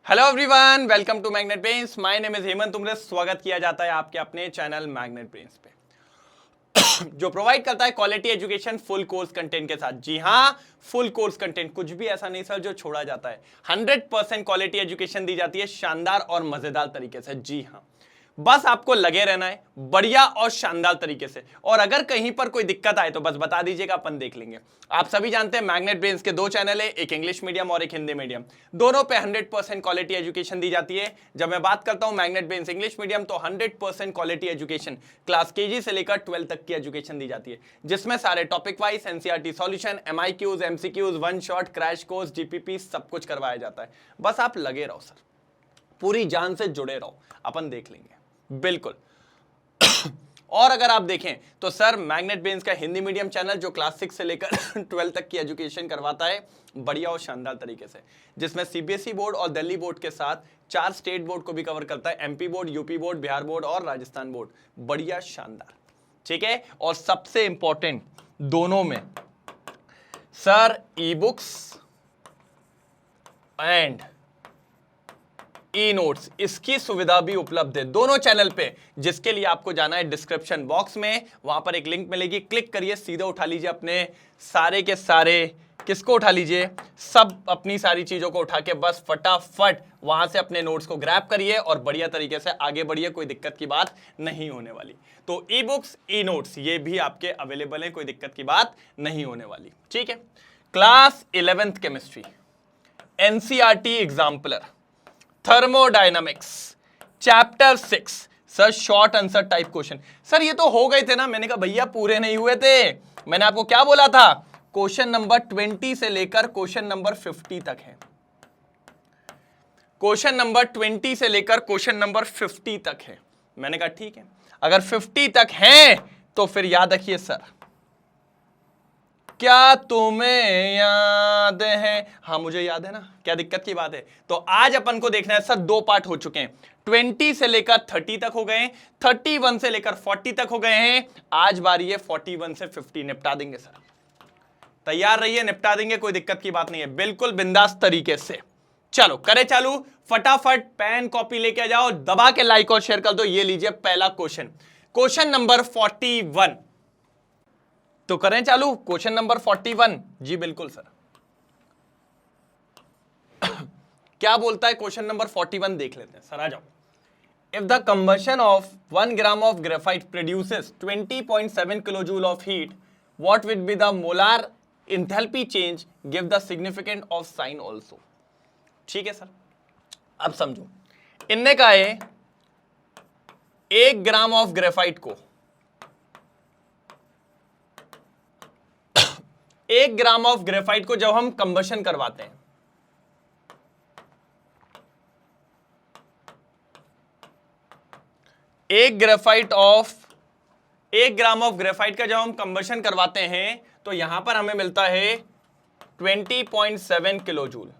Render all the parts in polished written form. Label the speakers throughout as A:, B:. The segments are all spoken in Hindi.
A: Hello everyone, welcome to magnet brains. My name is Hemant. तुमसे स्वागत किया जाता है आपके अपने चैनल मैग्नेट ब्रेन्स पे जो प्रोवाइड करता है quality education full course content के साथ। जी हाँ, फुल कोर्स कंटेंट, कुछ भी ऐसा नहीं सर जो छोड़ा जाता है। 100% क्वालिटी एजुकेशन दी जाती है शानदार और मजेदार तरीके से। जी हाँ, बस आपको लगे रहना है बढ़िया और शानदार तरीके से। और अगर कहीं पर कोई दिक्कत आए तो बस बता दीजिएगा, अपन देख लेंगे। आप सभी जानते हैं मैग्नेट ब्रेन्स के दो चैनल है, एक इंग्लिश मीडियम और एक हिंदी मीडियम। दोनों पे 100% क्वालिटी एजुकेशन दी जाती है। जब मैं बात करता हूं मैग्नेट ब्रेन्स इंग्लिश मीडियम तो 100% क्वालिटी एजुकेशन क्लास केजी से लेकर 12 तक की एजुकेशन दी जाती है, जिसमें सारे topic wise NCERT solution, MIQs, MCQs, one shot, crash course, GPP सब कुछ करवाया जाता है। बस आप लगे रहो सर, पूरी जान से जुड़े रहो, अपन देख लेंगे बिल्कुल। और अगर आप देखें तो सर मैग्नेट ब्रेन्स का हिंदी मीडियम चैनल जो क्लास 6 से लेकर 12 तक की एजुकेशन करवाता है बढ़िया और शानदार तरीके से, जिसमें सीबीएसई बोर्ड और दिल्ली बोर्ड के साथ 4 स्टेट बोर्ड को भी कवर करता है, MP board, UP board, Bihar board और राजस्थान बोर्ड। बढ़िया शानदार, ठीक है। और सबसे इंपॉर्टेंट दोनों में sir e books and e notes, इसकी सुविधा भी उपलब्ध है दोनों चैनल पे, जिसके लिए आपको जाना है डिस्क्रिप्शन बॉक्स में, वहां पर एक लिंक मिलेगी, क्लिक करिए, सीधे उठा लीजिए अपने सारे के सारे, किसको उठा लीजिए, सब अपनी सारी चीजों को उठा के बस फटाफट वहां से अपने नोट्स को ग्रैब करिए और बढ़िया तरीके से आगे बढ़िए। कोई दिक्कत की बात नहीं होने वाली। तो ई बुक्स, ई नोट्स ये भी आपके अवेलेबल है, कोई दिक्कत की बात नहीं होने वाली, ठीक है। Class 11th chemistry, NCERT exemplar, thermodynamics, chapter 6 sir short answer type question. Sir ये तो हो गए थे ना, मैंने कहा भैया पूरे नहीं हुए थे। मैंने आपको क्या बोला था, क्वेश्चन नंबर 20 से लेकर क्वेश्चन नंबर 50 तक है। क्वेश्चन नंबर 20 से लेकर क्वेश्चन नंबर 50 तक है। मैंने कहा ठीक है, अगर 50 तक है तो फिर याद रखिए सर, क्या तुम्हें याद है? हाँ मुझे याद है ना, क्या दिक्कत की बात है। तो आज अपन को देखना है सर, दो पार्ट हो चुके हैं, 20 से लेकर 30 तक हो गए हैं, 31 से लेकर 40 तक हो गए हैं। आज बारी है 41 से 50, निपटा देंगे सर, तैयार रहिए, निपटा देंगे, कोई दिक्कत की बात नहीं है, बिल्कुल बिंदास तरीके से। चलो करें चालू, फटाफट पेन कॉपी लेके आ जाओ, दबा के लाइक और शेयर कर दो। ये लीजिए पहला क्वेश्चन, क्वेश्चन नंबर 41। तो करें चालू क्वेश्चन नंबर 41। जी बिल्कुल सर। क्या बोलता है क्वेश्चन नंबर 41, देख लेते हैं सर, आ जाओ। If the combustion of 1 gram of graphite produces 20.7 kilojoule of heat, what will be the molar enthalpy change, give the significant of sine also. ठीक है सर, अब समझो, इनने कहा है 1 ग्राम ऑफ ग्रेफाइट को, 1 ग्राम ऑफ ग्रेफाइट को जब हम कंबशन करवाते हैं, एक ग्राम ऑफ ग्रेफाइट का जब हम कंबशन करवाते हैं तो यहां पर हमें मिलता है 20.7 किलोजूल,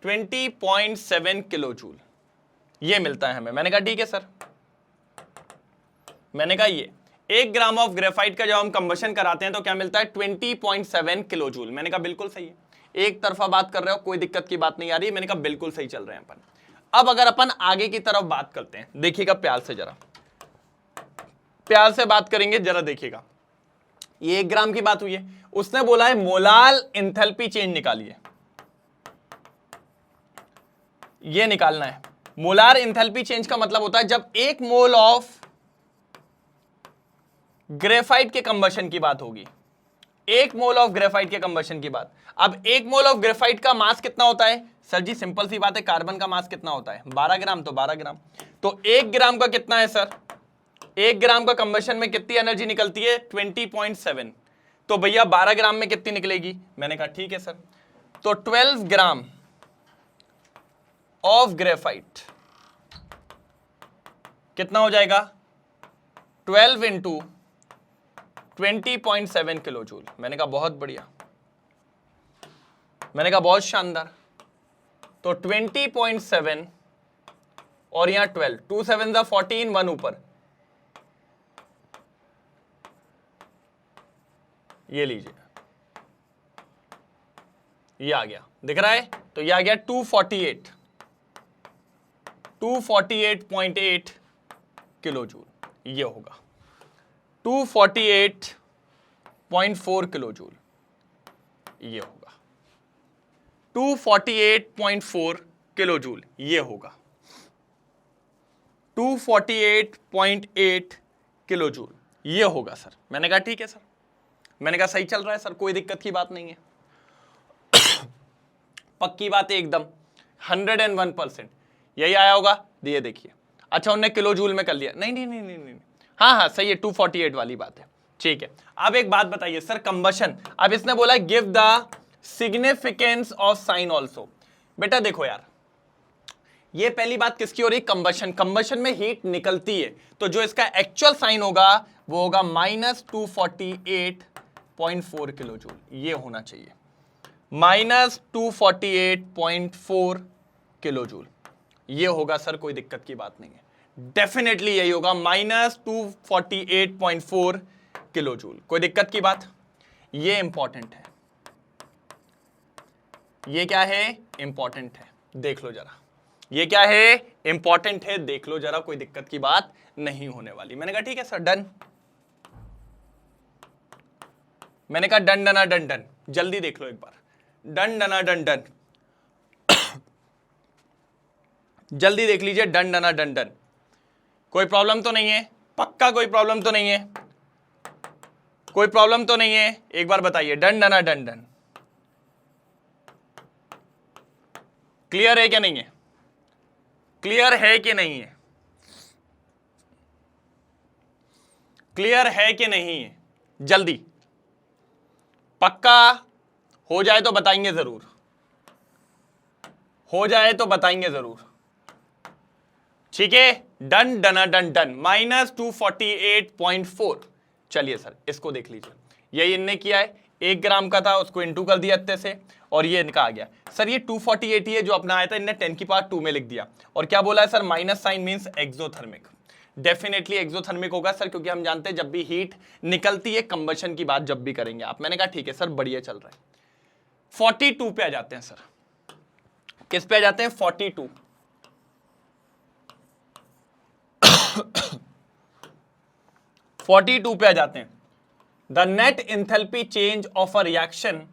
A: 20.7 किलोजूल ये मिलता है हमें। मैंने कहा ठीक है सर, मैंने कहा ये 1 ग्राम ऑफ ग्रेफाइट का जब हम कंबशन कराते हैं तो क्या मिलता है 20.7 किलोजूल। मैंने कहा बिल्कुल सही है, एक तरफा बात कर रहे हो, कोई दिक्कत की बात नहीं आ रही। मैंने कहा बिल्कुल सही चल रहे हैं अपन। अब अगर अपन आगे की तरफ बात करते हैं, देखिएगा प्यार से, जरा प्यार से बात करेंगे, जरा देखिएगा। ये 1 ग्राम की बात हुई है, उसने बोला है मोलार एंथैल्पी चेंज निकालिए, ये निकालना है। मोलार एंथैल्पी चेंज का मतलब होता है जब 1 मोल ऑफ ग्रेफाइट के कंबशन की बात होगी, 1 मोल ऑफ ग्रेफाइट के कंबशन की बात। अब 1 मोल ऑफ ग्रेफाइट का मास कितना होता है सर जी? सिंपल सी बात है, कार्बन का मास कितना होता है 12 ग्राम, तो 12 ग्राम। तो 1 ग्राम का कितना है सर? 1 ग्राम का कंबशन में कितनी एनर्जी निकलती है 20.7, तो भैया 12 ग्राम में कितनी निकलेगी? मैंने कहा ठीक है सर, तो 12 ग्राम ऑफ ग्रेफाइट कितना हो जाएगा 12 इंटू 20.7 किलोजूल। मैंने कहा बहुत बढ़िया, मैंने कहा बहुत शानदार। तो 20.7 और यहां 12, 2 7 14, 1 ऊपर, ये लीजिए ये आ गया, दिख रहा है, तो ये आ गया 248.8 किलो जूल, ये होगा 248.4 किलो जूल, ये होगा 248.4 किलो जूल, ये होगा 248.8 किलो जूल, ये होगा सर। मैंने कहा ठीक है सर, मैंने कहा सही चल रहा है सर, कोई दिक्कत की बात नहीं है। पक्की बात है एकदम, 101% यही आया होगा, ये देखिए। अच्छा उन्होंने किलो जूल में कर लिया, नहीं नहीं नहीं नहीं नहीं, हाँ हाँ सही है, 248 वाली बात है, ठीक है। अब एक बात बताइए सर, कंबशन, अब इसने बोला give the significance of sine also. बेटा देखो यार, ये पहली बात किसकी हो रही, कंबशन, कंबशन में हीट निकलती है, तो जो इसका एक्चुअल साइन होगा वो होगा -248.4 किलो जूल, ये होना चाहिए, -248.4 किलो जूल, ये होगा सर, कोई दिक्कत की बात नहीं है, डेफिनेटली यही होगा, -248.4 किलो जूल, कोई दिक्कत की बात। ये इंपॉर्टेंट है, ये क्या है, इंपॉर्टेंट है, देख लो जरा, ये क्या है, इंपॉर्टेंट है, देख लो जरा, कोई दिक्कत की बात नहीं होने वाली। मैंने कहा ठीक है सर, डन, मैंने कहा डन डना डन डन, जल्दी देख लो एक बार, डन डना डन डन, जल्दी देख लीजिए, डन डना डन डन, कोई प्रॉब्लम तो नहीं है, पक्का कोई प्रॉब्लम तो नहीं है, कोई प्रॉब्लम तो नहीं है, एक बार बताइए, डन डना डन डन, क्लियर है क्या नहीं है, क्लियर है कि नहीं है, क्लियर है कि नहीं है, जल्दी, पक्का हो जाए तो बताएंगे जरूर, हो जाए तो बताएंगे जरूर, ठीक है, डन डना डन डन, -248.4। चलिए सर इसको देख लीजिए, यही इनने किया है, 1 ग्राम का था, उसको इंटू कर दिया इतने से, और ये इनका आ गया सर, ये 248 ही है जो अपना आया था, इनने 10 की पावर 2 में लिख दिया, और क्या बोला है sir, minus sign means exothermic, definitely exothermic होगा सर, क्योंकि हम जानते हैं जब भी हीट निकलती है, कंबशन की बात जब भी करेंगे आप। मैंने कहा ठीक है सर, बढ़िया चल रहा है। 42 पे आ जाते हैं सर, किस पे आ जाते हैं, 42, 42 पे आ जाते हैं। The net enthalpy change of a reaction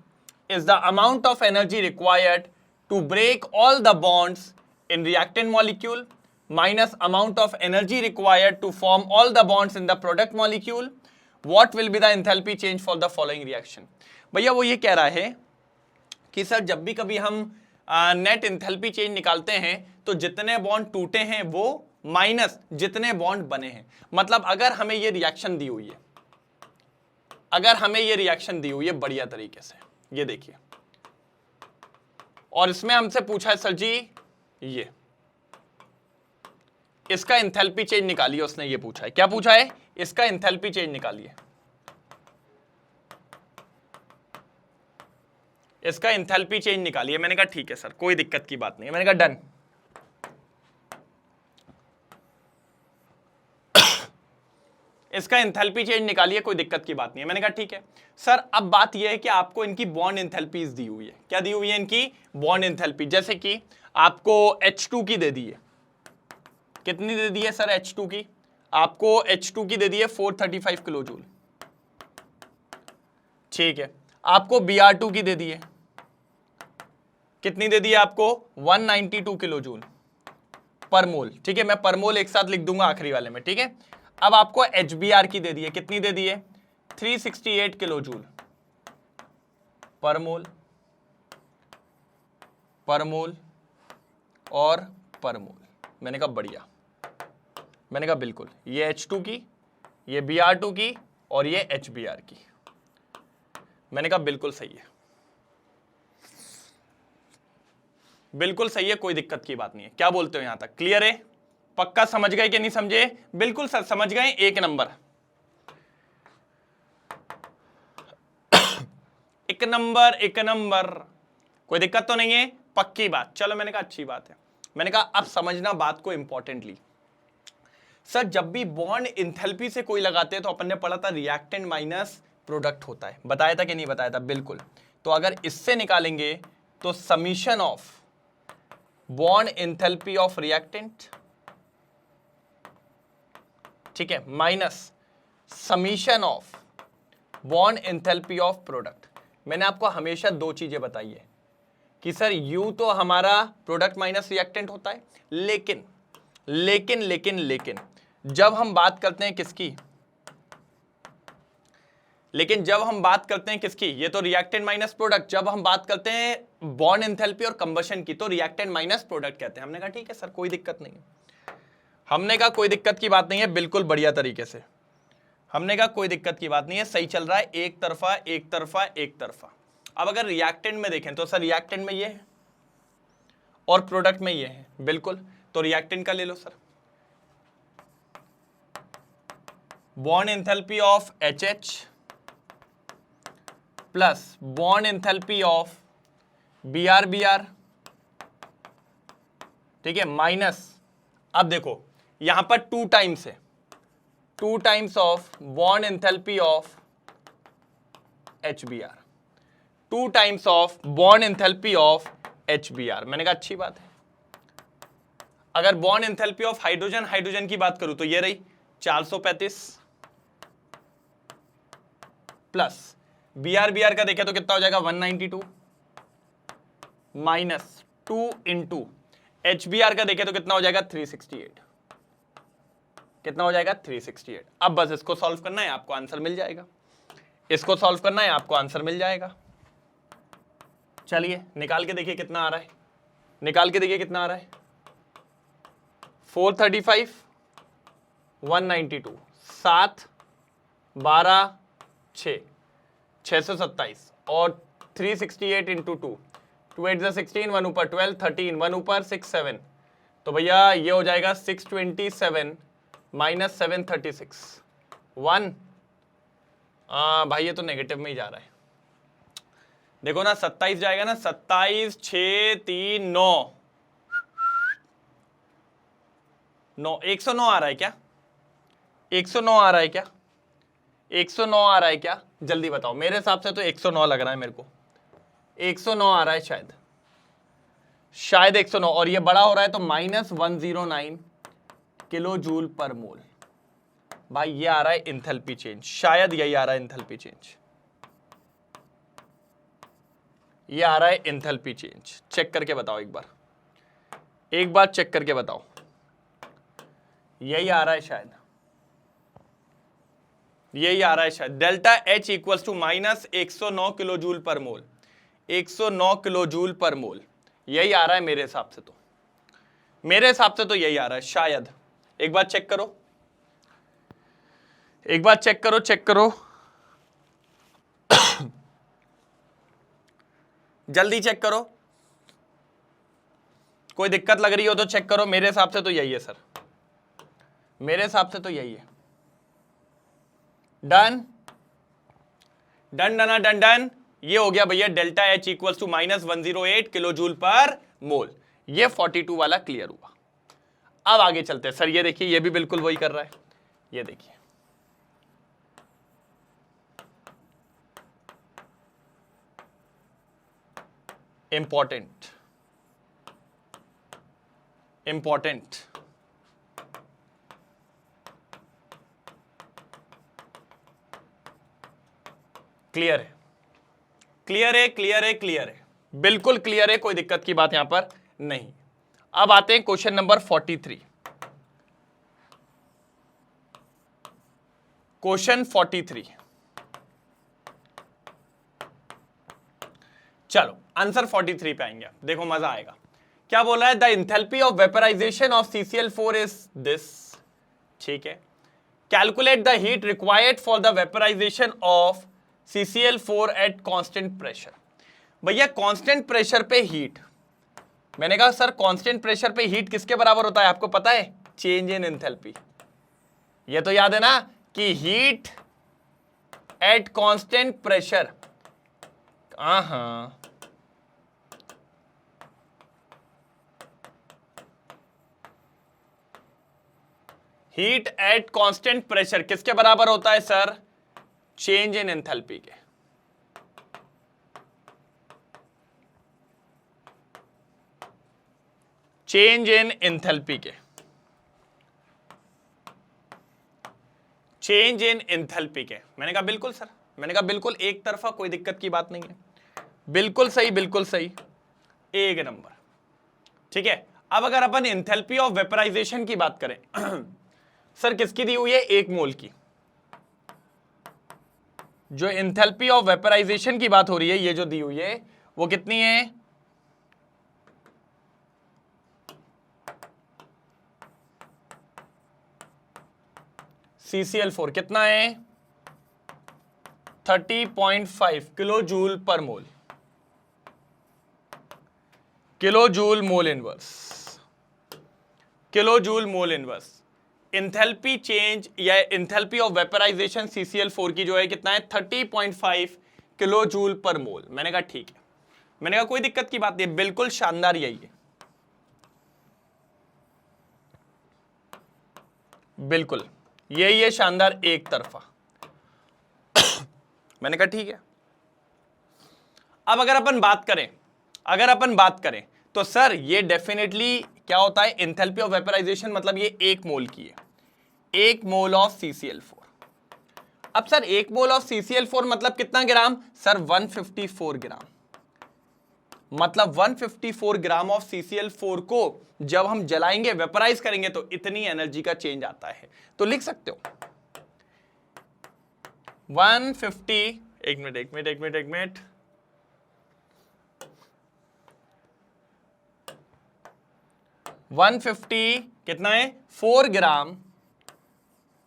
A: is the amount of energy required to break all the bonds in reactant molecule minus amount of energy required to form all the bonds in the product molecule. What will be the enthalpy change for the following reaction? भैया वो ये कह रहा है कि सर जब भी कभी हम नेट इंथैल्पी चेंज निकालते हैं तो जितने बॉन्ड टूटे हैं वो माइनस जितने बॉन्ड बने हैं। मतलब अगर हमें ये रिएक्शन दी हुई है, अगर हमें ये रिएक्शन दी हुई है बढ़िया तरीके से, ये देखिए, और इसमें हमसे पूछा है सर जी ये इसका एंथैल्पी चेंज निकालिए, उसने ये पूछा है, क्या पूछा है, इसका एंथैल्पी चेंज निकालिए, इसका एंथैल्पी चेंज निकालिए। मैंने कहा ठीक है सर, कोई दिक्कत की बात नहीं है, मैंने कहा डन। इसका एंथैल्पी चेंज निकालिए, कोई दिक्कत की बात नहीं है। मैंने कहा ठीक है सर। अब बात यह है कि आपको इनकी बॉन्ड एंथैल्पीज दी हुई है, क्या दी हुई है, इनकी बॉन्ड एंथैल्पी, जैसे कि आपको H2 की दे दी है, कितनी दे दी है सर H2 की, आपको H2 की दे दी है 435 किलो जूल, ठीक है। आपको Br2 की दे दी है, कितनी दे दी है आपको 192 किलो जूल पर मोल, ठीक है। मैं पर मोल एक साथ लिख दूंगा आखिरी वाले में, ठीक है। अब आपको HBr की दे दी है, कितनी दे दी है 368 किलो जूल पर मोल, पर मोल और पर मोल। मैंने कहा बढ़िया, मैंने कहा बिल्कुल, ये H2 की, ये Br2 की और ये HBr की। मैंने कहा बिल्कुल सही है, बिल्कुल सही है, कोई दिक्कत की बात नहीं है। क्या बोलते हो यहां तक, क्लियर है, पक्का समझ गए कि नहीं समझे, बिल्कुल सर समझ गए, एक नंबर, एक नंबर, एक नंबर, कोई दिक्कत तो नहीं है, पक्की बात। चलो मैंने कहा अच्छी बात है। मैंने कहा अब समझना बात को इंपॉर्टेंटली। सर जब भी बॉन्ड एंथैल्पी से कोई लगाते हैं तो अपन ने पढ़ा था रिएक्टेंट माइनस प्रोडक्ट होता है, बताया था कि नहीं बताया था, बिल्कुल। तो अगर इससे निकालेंगे तो summation of bond enthalpy of reactant, ठीक है, minus summation of bond enthalpy of product. मैंने आपको हमेशा दो चीजें बताई है कि सर यू तो हमारा प्रोडक्ट माइनस रिएक्टेंट होता है, लेकिन लेकिन लेकिन लेकिन जब हम बात करते हैं किसकी, लेकिन जब हम बात करते हैं किसकी, ये तो रिएक्टेंट माइनस प्रोडक्ट, जब हम बात करते हैं बॉन्ड एंथैल्पी और कंबशन की तो रिएक्टेंट माइनस प्रोडक्ट कहते हैं। हमने कहा ठीक है सर, कोई दिक्कत नहीं है। हमने कहा कोई दिक्कत की बात नहीं है, बिल्कुल बढ़िया तरीके से हमने कहा कोई दिक्कत की बात नहीं है, सही चल रहा है, एक तरफा एक तरफा एक तरफा। अब अगर रिएक्टेंट में देखें तो सर रिएक्टेंट में ये है और प्रोडक्ट में ये है, बिल्कुल, तो रिएक्टेंट का ले लो sir, bond enthalpy of HH plus bond enthalpy of BR, ठीक है, माइनस, अब देखो यहां पर 2 टाइम्स है, 2 times of bond enthalpy of HBr, 2 times of bond enthalpy of HBr। मैंने कहा अच्छी बात है। अगर bond enthalpy of hydrogen hydrogen की बात करूं तो ये रही 435 प्लस Br का देखें तो कितना हो जाएगा 192 माइनस 2 इंटू HBr का देखें तो कितना हो जाएगा 368, कितना हो जाएगा 368। अब बस इसको सॉल्व करना है, आपको आंसर मिल जाएगा, इसको सॉल्व करना है, आपको आंसर मिल जाएगा। चलिए निकाल के देखिए कितना आ रहा है, निकाल के देखिए कितना आ रहा है, 435 192 7 12 6 627 और 368 इंटू 2 2 8 16 1 ऊपर 12 13 1 ऊपर 6 7, तो भैया ये हो जाएगा 627 माइनस 736 1। भाई ये तो नेगेटिव में ही जा रहा है, देखो ना 27 जाएगा ना, 27 6 3 9 9 109 आ रहा है क्या, 109 आ रहा है क्या, 109 आ रहा है क्या, जल्दी बताओ। मेरे हिसाब से तो 109 लग रहा है मेरे को, 109 आ रहा है शायद, शायद 109, और ये बड़ा हो रहा है तो माइनस 109 किलो जूल पर मोल। भाई ये आ रहा है इंथैल्पी चेंज, शायद यही आ रहा है इंथैल्पी चेंज, ये आ रहा है इंथैल्पी चेंज। चेक करके बताओ एक बार, एक बार चेक करके बताओ, यही आ रहा है शायद, यही आ रहा है शायद। Delta H equals to minus 109 kilo joule per mole, 109 kilo joule per मोल, यही आ रहा है मेरे हिसाब से, तो मेरे हिसाब से तो यही आ रहा है शायद। एक बार चेक करो, एक बार चेक करो, चेक करो जल्दी चेक करो, कोई दिक्कत लग रही हो तो चेक करो। मेरे हिसाब से तो यही है सर, मेरे हिसाब से तो यही है। Done done done done done, ये हो गया भैया delta H equals to minus 108 kilo joule per mole, ये 42 वाला क्लियर हुआ। अब आगे चलते हैं सर, ये देखिए ये भी बिल्कुल वही कर रहा है, ये देखिए इंपॉर्टेंट इंपॉर्टेंट, क्लियर है, क्लियर है, क्लियर है, क्लियर है, बिल्कुल क्लियर है, कोई दिक्कत की बात यहां पर नहीं। अब आते हैं क्वेश्चन नंबर 43, क्वेश्चन 43। चलो आंसर 43 पे आएंगे, देखो मजा आएगा। क्या बोल रहा है, the enthalpy of vaporisation of CCl4 is this, ठीक है। Calculate the heat required for the vaporisation of CCl4 at constant pressure. भैया कांस्टेंट प्रेशर पे हीट, मैंने कहा सर कांस्टेंट प्रेशर पे हीट किसके बराबर होता है, आपको पता है, चेंज इन एंथैल्पी। ये तो याद है ना कि heat at constant pressure, heat at constant pressure किसके बराबर होता है सर, चेंज इन एंथैल्पी के। चेंज इन एंथैल्पी के, चेंज इन एंथैल्पी के। मैंने कहा बिल्कुल सर, मैंने कहा बिल्कुल एक तरफा, कोई दिक्कत की बात नहीं है, बिल्कुल सही, बिल्कुल सही, एक नंबर। ठीक है, अब अगर अपन एंथैल्पी ऑफ वेपराइजेशन की बात करें सर किसकी दी हुई है, 1 मोल की। जो एंथैल्पी ऑफ वेपराइजेशन की बात हो रही है, ये जो दी हुई है वो कितनी है, CCl4 कितना है, 30.5 kilo joule per mole, kilo joule mole inverse, kilo joule mole inverse. Enthalpy change या एंथैल्पी ऑफ वेपराइजेशन CCl4 की जो है कितना है, 30.5 किलो जूल पर मोल। मैंने कहा ठीक है, मैंने कहा कोई दिक्कत की बात नहीं, बिल्कुल शानदार यही है, बिल्कुल यही है, शानदार एक तरफा। मैंने कहा ठीक है। अब अगर अपन बात करें, अगर अपन बात करें तो सर ये डेफिनेटली क्या होता है, एंथैल्पी ऑफ वेपराइजेशन मतलब ये 1 मोल की है, 1 मोल ऑफ CCl4। अब सर 1 मोल ऑफ CCl4 मतलब कितना ग्राम, सर 154 ग्राम। मतलब 154 ग्राम ऑफ CCl4 को जब हम जलाएंगे, वेपराइज करेंगे तो इतनी एनर्जी का चेंज आता है। तो लिख सकते हो 150, एक मिनट, 150 कितना है, 4 ग्राम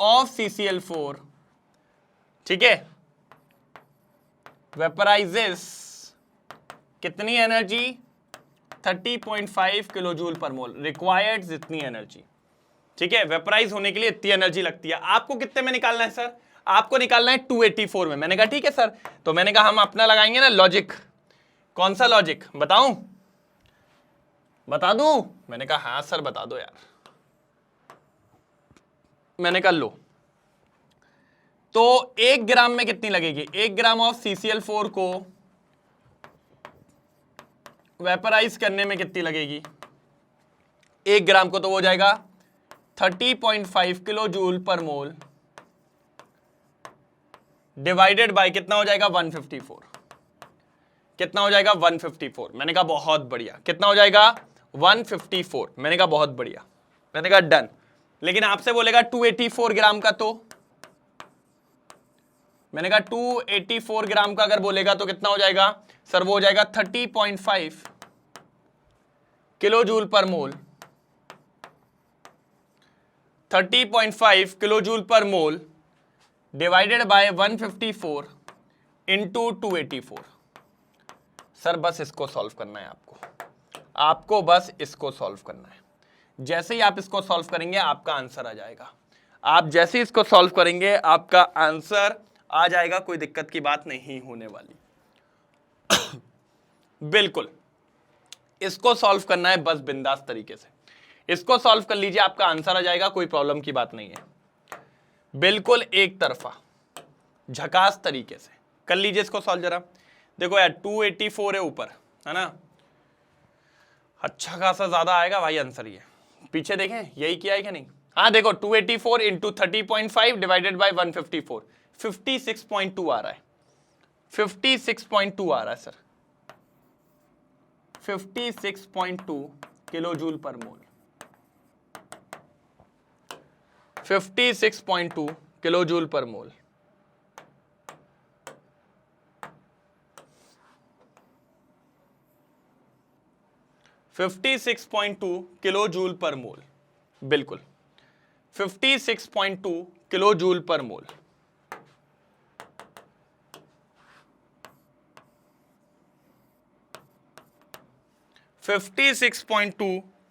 A: ऑफ CCl4, ठीक है, वेपराइजेस कितनी एनर्जी, 30.5 किलो जूल पर मोल, रिक्वायर्ड जितनी एनर्जी। ठीक है, वेपराइज होने के लिए इतनी एनर्जी लगती है। आपको कितने में निकालना है सर, आपको निकालना है 284 में। मैंने कहा ठीक है सर, तो मैंने कहा हम अपना लगाएंगे ना लॉजिक। कौन सा लॉजिक बताऊं, बता दूं? मैंने कहा हाँ सर बता दो यार। मैंने कहा लो, तो 1 ग्राम में कितनी लगेगी, 1 ग्राम ऑफ CCl4 को वेपराइज करने में कितनी लगेगी, 1 ग्राम को तो हो जाएगा 30.5 kilo joule per mole divided by कितना हो जाएगा 154, कितना हो जाएगा 154। मैंने कहा बहुत बढ़िया, कितना हो जाएगा 154। मैंने कहा बहुत बढ़िया, मैंने कहा डन। लेकिन आपसे बोलेगा 284 ग्राम का, तो मैंने कहा 284 ग्राम का अगर बोलेगा तो कितना हो जाएगा सर, वो हो जाएगा 30.5 kilo joule per mole, 30.5 kilo joule per mole divided by 154 into 284। Sir बस इसको सॉल्व करना है आपको बस इसको सॉल्व करना है। जैसे ही आप इसको सॉल्व करेंगे आपका आंसर आ जाएगा। आप जैसे ही इसको सॉल्व करेंगे आपका आंसर आ जाएगा, कोई दिक्कत की बात नहीं होने वाली। बिल्कुल इसको सॉल्व करना है बस बिंदास तरीके से, इसको सॉल्व कर लीजिए, आपका आंसर आ जाएगा, कोई प्रॉब्लम की बात नहीं है। बिल्कुल एक तरफा झकास तरीके से कर लीजिए इसको सॉल्व। जरा देखो यार 284 है ऊपर, है ना, अच्छा खासा ज्यादा आएगा भाई आंसर। ये पीछे देखें यही किया है कि नहीं, हाँ देखो 284 इंटू 30.5 डिवाइडेड बाई 154, 56.2 आ रहा है, 56.2 आ रहा है सर, 56.2 किलो जूल पर मोल, 56.2 kilo joule per mole. Kilo joule per मोल, बिल्कुल 56.2 kilo joule per mole.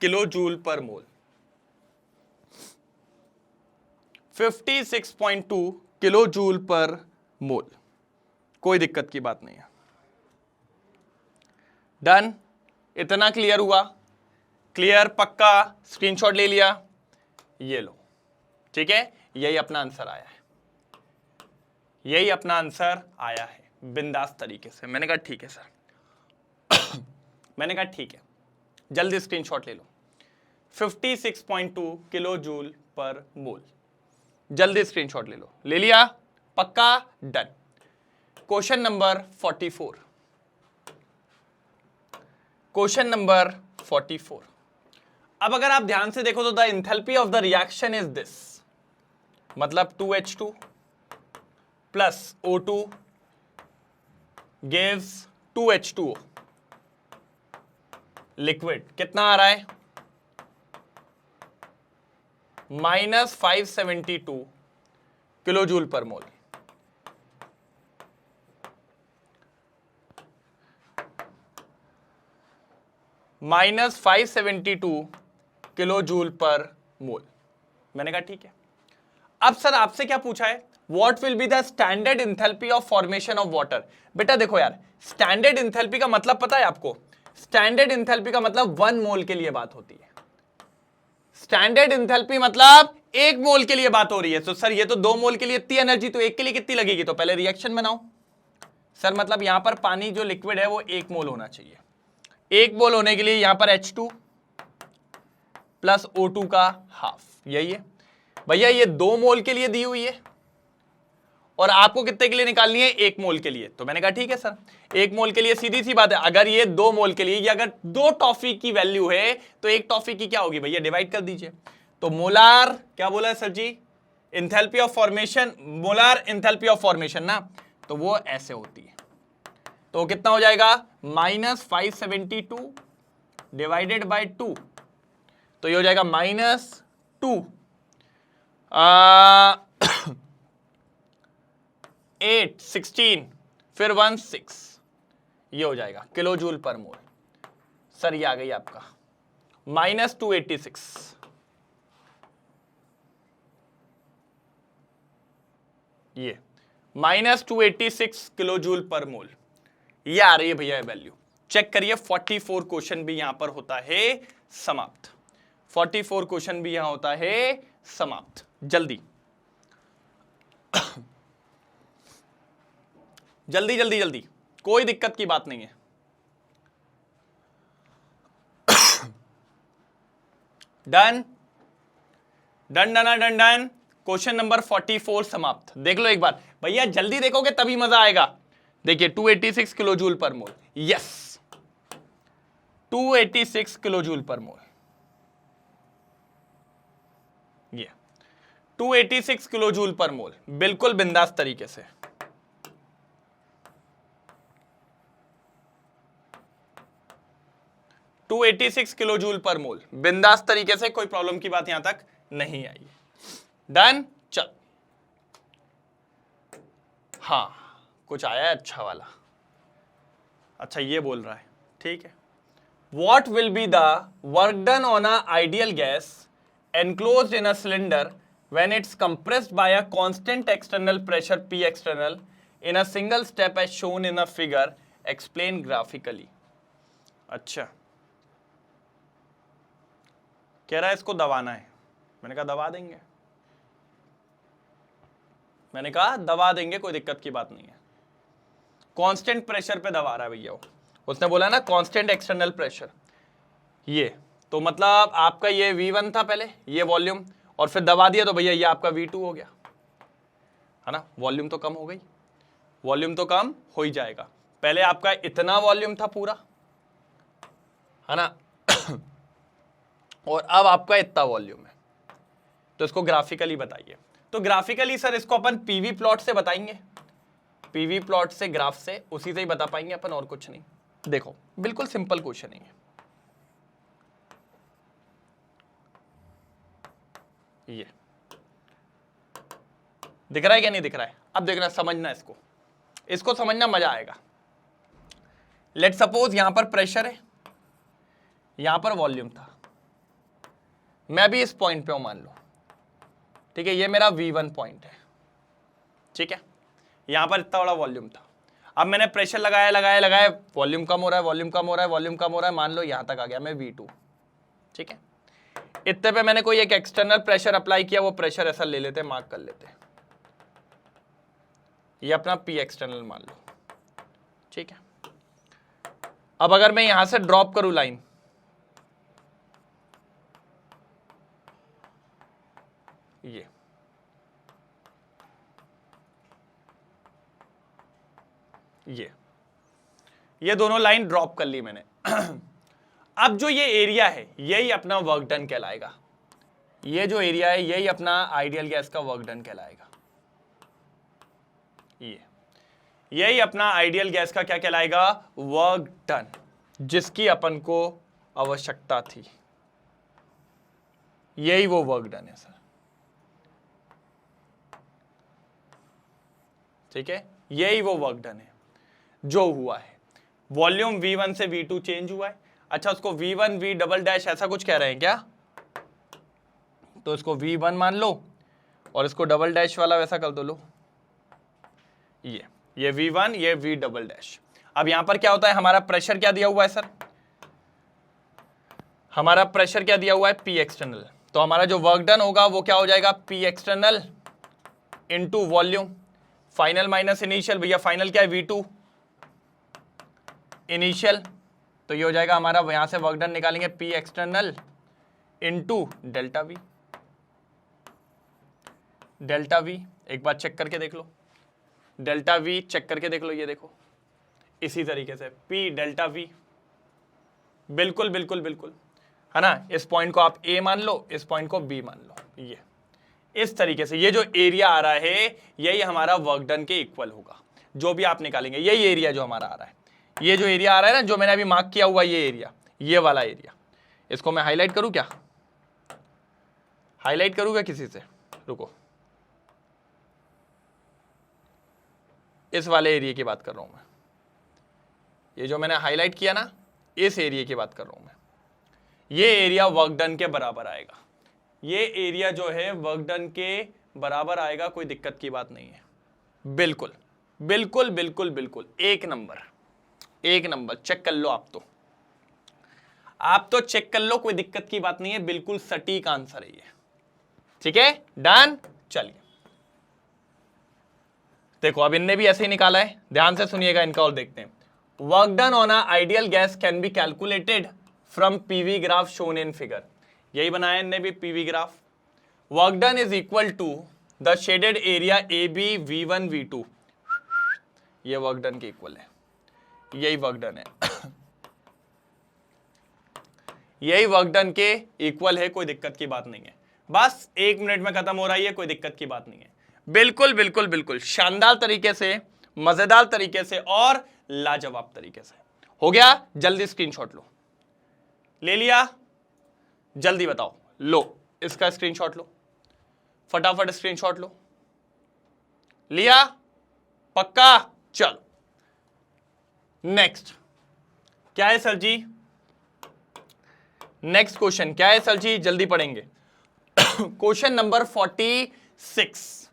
A: Kilo joule per मोल, 56.2 किलो जूल पर मोल, कोई दिक्कत की बात नहीं है। डन, इतना क्लियर हुआ, क्लियर पक्का, स्क्रीनशॉट ले लिया, ये लो, ठीक है, यही अपना आंसर आया है, यही अपना आंसर आया है बिंदास तरीके से। मैंने कहा ठीक है सर मैंने कहा ठीक है, जल्दी स्क्रीनशॉट ले लो। 56.2 किलो जूल पर मोल। जल्दी स्क्रीनशॉट ले लो। ले लिया? पक्का? Done. Question number 44। Question number 44। अब अगर आप ध्यान से देखो तो the enthalpy of the reaction is this, मतलब 2H2 plus O2 gives 2H2O। Liquid कितना आ रहा है? -572 किलो जूल पर मोल। -572 किलो जूल पर मोल। मैंने कहा ठीक है। अब सर आपसे क्या पूछा है? What will be the standard enthalpy of formation of water. बेटा देखो यार, स्टैंडर्ड इंथैल्पी का मतलब पता है आपको? स्टैंडर्ड इंथैल्पी का मतलब 1 मोल के लिए बात होती है। स्टैंडर्ड इंथैल्पी मतलब 1 मोल के लिए बात हो रही है। तो सर ये तो 2 मोल के लिए इतनी एनर्जी, तो 1 के लिए कितनी लगेगी? तो पहले रिएक्शन बनाओ। सर मतलब यहां पर पानी जो लिक्विड है वो 1 मोल होना चाहिए। 1 मोल होने के लिए यहां पर H2 प्लस O2 का हाफ, यही है भैया। ये 2 मोल के लिए दी हुई है और आपको कितने के लिए निकालनी है? 1 मोल के लिए। तो मैंने कहा ठीक है सर, 1 मोल के लिए सीधी सी बात है, अगर ये 2 मोल के लिए, ये अगर 2 टॉफी की वैल्यू है तो 1 टॉफी की क्या होगी भैया? डिवाइड कर दीजिए। तो मोलार क्या बोला है sir ji? Enthalpy of formation, molar enthalpy of formation ना, तो वो ऐसे होती है। तो कितना हो जाएगा? -572 डिवाइडेड बाय 2, तो ये हो जाएगा -2 8 16 फिर 1 6, ये हो जाएगा किलो जूल पर मोल। सर ये आ गई आपका -286, ये -286 किलो जूल पर मोल, ये आ रही है भैया वैल्यू। चेक करिए 44 क्वेश्चन भी यहां पर होता है समाप्त। 44 क्वेश्चन भी यहां होता है समाप्त। जल्दी जल्दी जल्दी जल्दी, कोई दिक्कत की बात नहीं है। Done done done done done. Question number 44 समाप्त। देख लो एक बार भैया, जल्दी देखोगे तभी मजा आएगा। देखिए 286 किलो जूल पर मोल, yes 286 kilo joule per mole, ये 286 किलो जूल पर मोल, बिल्कुल बिंदास तरीके से। टू 86 किलो जूल पर मोल, बिंदास तरीके से, कोई प्रॉब्लम की बात यहां तक नहीं आई। डन। चल हाँ, कुछ आया है अच्छा वाला। अच्छा ये बोल रहा है, ठीक है। What will be the work done on a ideal gas enclosed in a cylinder when it's compressed by a constant external pressure P external in a single step as shown in a figure? Explain graphically. अच्छा, कह रहा है इसको दबाना है। मैंने कहा दबा देंगे, मैंने कहा दबा देंगे, कोई दिक्कत की बात नहीं है। कांस्टेंट प्रेशर पे दबा रहा है भैया वो, उसने बोला ना कांस्टेंट एक्सटर्नल प्रेशर। ये तो मतलब आपका ये V1 था पहले, ये वॉल्यूम, और फिर दबा दिया तो भैया ये आपका V2 हो गया, है ना। वॉल्यूम तो कम हो गई, वॉल्यूम तो कम हो ही जाएगा। पहले आपका इतना वॉल्यूम था पूरा, है ना, और अब आपका इतना वॉल्यूम है। तो इसको ग्राफिकली बताइए। तो ग्राफिकली सर इसको अपन पीवी प्लॉट से बताएंगे, पीवी प्लॉट से, ग्राफ से, उसी से ही बता पाएंगे अपन, और कुछ नहीं। देखो बिल्कुल सिंपल क्वेश्चन है ये। दिख रहा है क्या नहीं दिख रहा है? अब देखना, समझना इसको, इसको समझना मजा आएगा। लेट सपोज यहां पर प्रेशर है, यहां पर वॉल्यूम था, मैं भी इस पॉइंट पे हूं मान लो, ठीक है। ये मेरा V1 पॉइंट है, ठीक है। यहां पर इतना बड़ा वॉल्यूम था, अब मैंने प्रेशर लगाया लगाया लगाया, वॉल्यूम कम हो रहा है, वॉल्यूम कम हो रहा है, वॉल्यूम कम हो रहा है, मान लो यहां तक आ गया मैं V2, ठीक है। इतने पे मैंने कोई एक एक्सटर्नल प्रेशर अप्लाई किया, वो प्रेशर ऐसा ले लेते, मार्क कर लेते, ये अपना P एक्सटर्नल मान लो, ठीक है। अब अगर मैं यहां से ड्रॉप करूं लाइन, ये दोनों लाइन ड्रॉप कर ली मैंने। अब जो ये एरिया है यही अपना वर्क डन कहलाएगा। ये जो एरिया है यही अपना आइडियल गैस का वर्क डन कहलाएगा। यही अपना आइडियल गैस का क्या कहलाएगा? वर्क डन, जिसकी अपन को आवश्यकता थी। यही वो वर्क डन है सर, ठीक है, यही वो वर्क डन है जो हुआ है। वॉल्यूम V1 से V2 चेंज हुआ है। अच्छा, उसको V1 V डबल डैश ऐसा कुछ कह रहे हैं क्या? तो इसको V1 मान लो और इसको डबल डैश वाला वैसा कर दो। लो ये V1, ये V डबल डैश। अब यहां पर क्या होता है, हमारा प्रेशर क्या दिया हुआ है सर? हमारा प्रेशर क्या दिया हुआ है? P external. तो हमारा जो वर्क डन होगा वो क्या हो जाएगा? P external into volume, final minus initial. भैया फाइनल क्या है? V2 initial. तो ये हो जाएगा हमारा, यहां से वर्क डन निकालेंगे P external into delta V। Delta V एक बार चेक करके देख लो, डेल्टा V चेक करके देख लो। ये देखो इसी तरीके से P डेल्टा V, बिल्कुल बिल्कुल बिल्कुल, है ना। इस पॉइंट को आप A मान लो, इस पॉइंट को B मान लो। ये इस तरीके से ये जो एरिया आ रहा है यही हमारा वर्क डन के इक्वल होगा। जो भी आप निकालेंगे यही एरिया जो हमारा आ रहा है, ये जो एरिया आ रहा है ना, जो मैंने अभी मार्क किया हुआ ये एरिया, ये वाला एरिया, इसको मैं हाईलाइट करूं क्या? हाईलाइट करूंगा किसी से? रुको, इस वाले एरिया की बात कर रहा हूं मैं। ये जो मैंने हाईलाइट किया ना, इस एरिया की बात कर रहा हूं मैं। ये एरिया वर्क डन के बराबर आएगा। ये एरिया जो है वर्क डन के बराबर आएगा, कोई दिक्कत की बात नहीं है। बिल्कुल बिल्कुल बिल्कुल बिल्कुल, एक नंबर एक नंबर। चेक कर लो, आप तो चेक कर लो, कोई दिक्कत की बात नहीं है। बिल्कुल सटीक आंसर है ये, ठीक है, डन। चलिए देखो, अब इनने भी ऐसे ही निकाला है, ध्यान से सुनिएगा इनका और देखते हैं। Work done on a ideal gas can be calculated from PV graph shown in figure. यही बनाया इनने भी, PV graph. Work done is equal to the shaded area A B V1 V2। ये वर्क डन के इक्वल है, यही वर्क डन है। यही वर्क डन के इक्वल है, कोई दिक्कत की बात नहीं है। बस 1 मिनट में खत्म हो रहा है, ये कोई दिक्कत की बात नहीं है। बिल्कुल बिल्कुल बिल्कुल शानदार तरीके से, मजेदार तरीके से और लाजवाब तरीके से हो गया। जल्दी स्क्रीनशॉट लो। ले लिया? जल्दी बताओ। लो इसका स्क्रीनशॉट लो, फटाफट स्क्रीनशॉट लो। लिया? पक्का? चलो नेक्स्ट क्या है सर जी? नेक्स्ट क्वेश्चन क्या है सर जी? जल्दी पढ़ेंगे। Question number 46।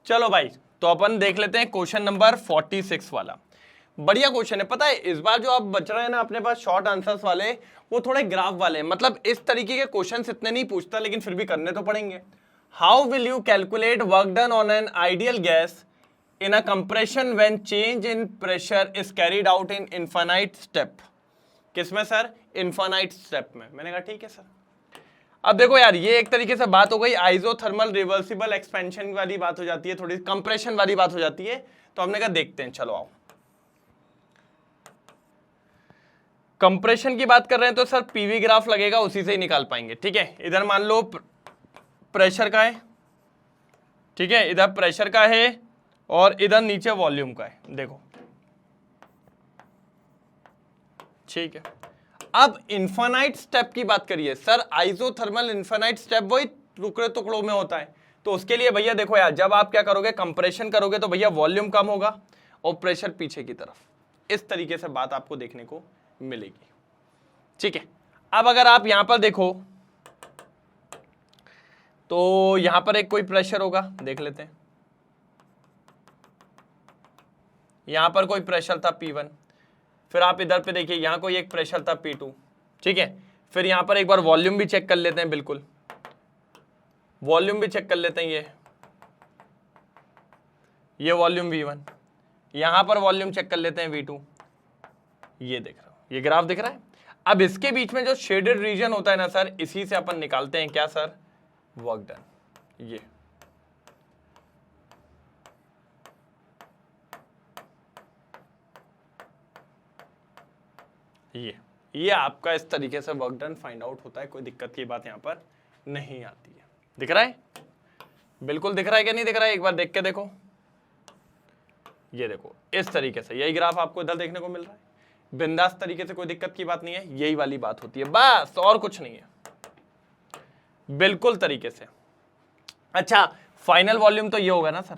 A: चलो भाई, तो अपन देख लेते हैं क्वेश्चन नंबर 46 वाला। बढ़िया क्वेश्चन है। पता है इस बार जो आप बच रहे हैं ना अपने पास शॉर्ट आंसर्स वाले, वो थोड़े ग्राफ वाले हैं। मतलब इस तरीके के क्वेश्चंस इतने नहीं पूछता, लेकिन फिर भी करने तो पड़ेंगे। How will you calculate work done on an ideal gas in a compression when change in pressure is carried out in infinite step? किसमें सर? infinite step में। मैंने कहा ठीक है सर। अब देखो यार, ये एक तरीके से बात हो गई आइसोथर्मल रिवर्सिबल एक्सपेंशन वाली बात हो जाती है, थोड़ी कंप्रेशन वाली बात हो जाती है। तो हमने कहा देखते हैं, चलो आओ। कंप्रेशन की बात कर रहे हैं तो सर पीवी ग्राफ लगेगा, उसी से ही निकाल पाएंगे। ठीक है, इधर मान लो प्रेशर का है, ठीक है, इधर प्रेशर का है और इधर नीचे वॉल्यूम का है। देखो ठीक है। अब इन्फानाइट स्टेप की बात करिए सर, आइसोथर्मल इन्फानाइट स्टेप वही टुकड़े टुकड़ों में होता है। तो उसके लिए भैया देखो यार, जब आप क्या करोगे, कंप्रेशन करोगे तो भैया वॉल्यूम कम होगा और प्रेशर पीछे की तरफ। इस तरीके से बात आपको देखने को मिलेगी। ठीक है, अब अगर आप यहां पर देखो तो यहां पर एक कोई प्रेशर होगा, देख लेते हैं। यहां पर कोई प्रेशर था P1, फिर आप इधर पे देखिए यहां कोई एक प्रेशर था P2। ठीक है, फिर यहां पर एक बार वॉल्यूम भी चेक कर लेते हैं। बिल्कुल वॉल्यूम भी चेक कर लेते हैं। ये वॉल्यूम V1, यहां पर वॉल्यूम चेक कर लेते हैं V2। ये देख रहा हूं, ये ग्राफ दिख रहा है। अब इसके बीच में जो शेडेड रीजन होता है ना सर, इसी से अपन निकालते हैं क्या सर? Work done. ये आपका इस तरीके से वर्क डन फाइंड आउट होता है, कोई दिक्कत की बात यहां पर नहीं आती है। दिख रहा है? बिल्कुल दिख रहा है कि नहीं दिख रहा है? एक बार देख के देखो, ये देखो इस तरीके से यही ग्राफ आपको इधर देखने को मिल रहा है, बिंदास तरीके से, कोई दिक्कत की बात नहीं है। यही वाली बात होती है बस, और कुछ नहीं है, बिल्कुल तरीके से। अच्छा, फाइनल वॉल्यूम तो ये होगा ना सर,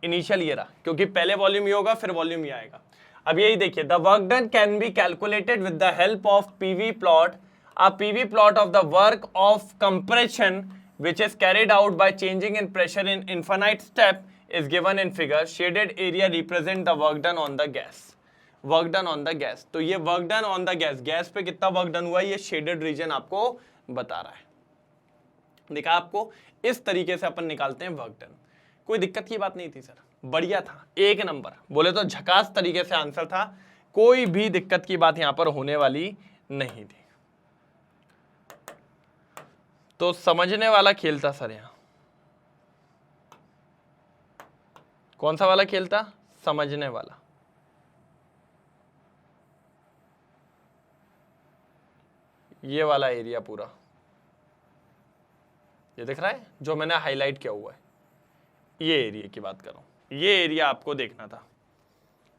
A: इनिशियल ये रहा, क्योंकि पहले वॉल्यूम ये होगा फिर वॉल्यूम ये आएगा। अब यही देखिए, the work done can be calculated with the help of PV plot. A PV plot of the work of compression which is carried out by changing in pressure in infinite step is given in figure. Shaded area represent the work done on the gas. Work done on the gas. तो ये work done on the gas, gas पे कितना वर्क डन हुआ है ये shaded region आपको बता रहा है। देखा आपको, इस तरीके से अपन निकालते हैं वर्क डन। कोई दिक्कत की बात नहीं थी सर, बढ़िया था, एक नंबर, बोले तो झकास तरीके से आंसर था, कोई भी दिक्कत की बात यहां पर होने वाली नहीं थी। तो समझने वाला खेल था सर, यहां कौन सा वाला खेल था? समझने वाला। ये वाला एरिया पूरा, ये दिख रहा है जो मैंने हाईलाइट किया हुआ है, ये एरिया की बात कर रहा हूं, ये एरिया आपको देखना था,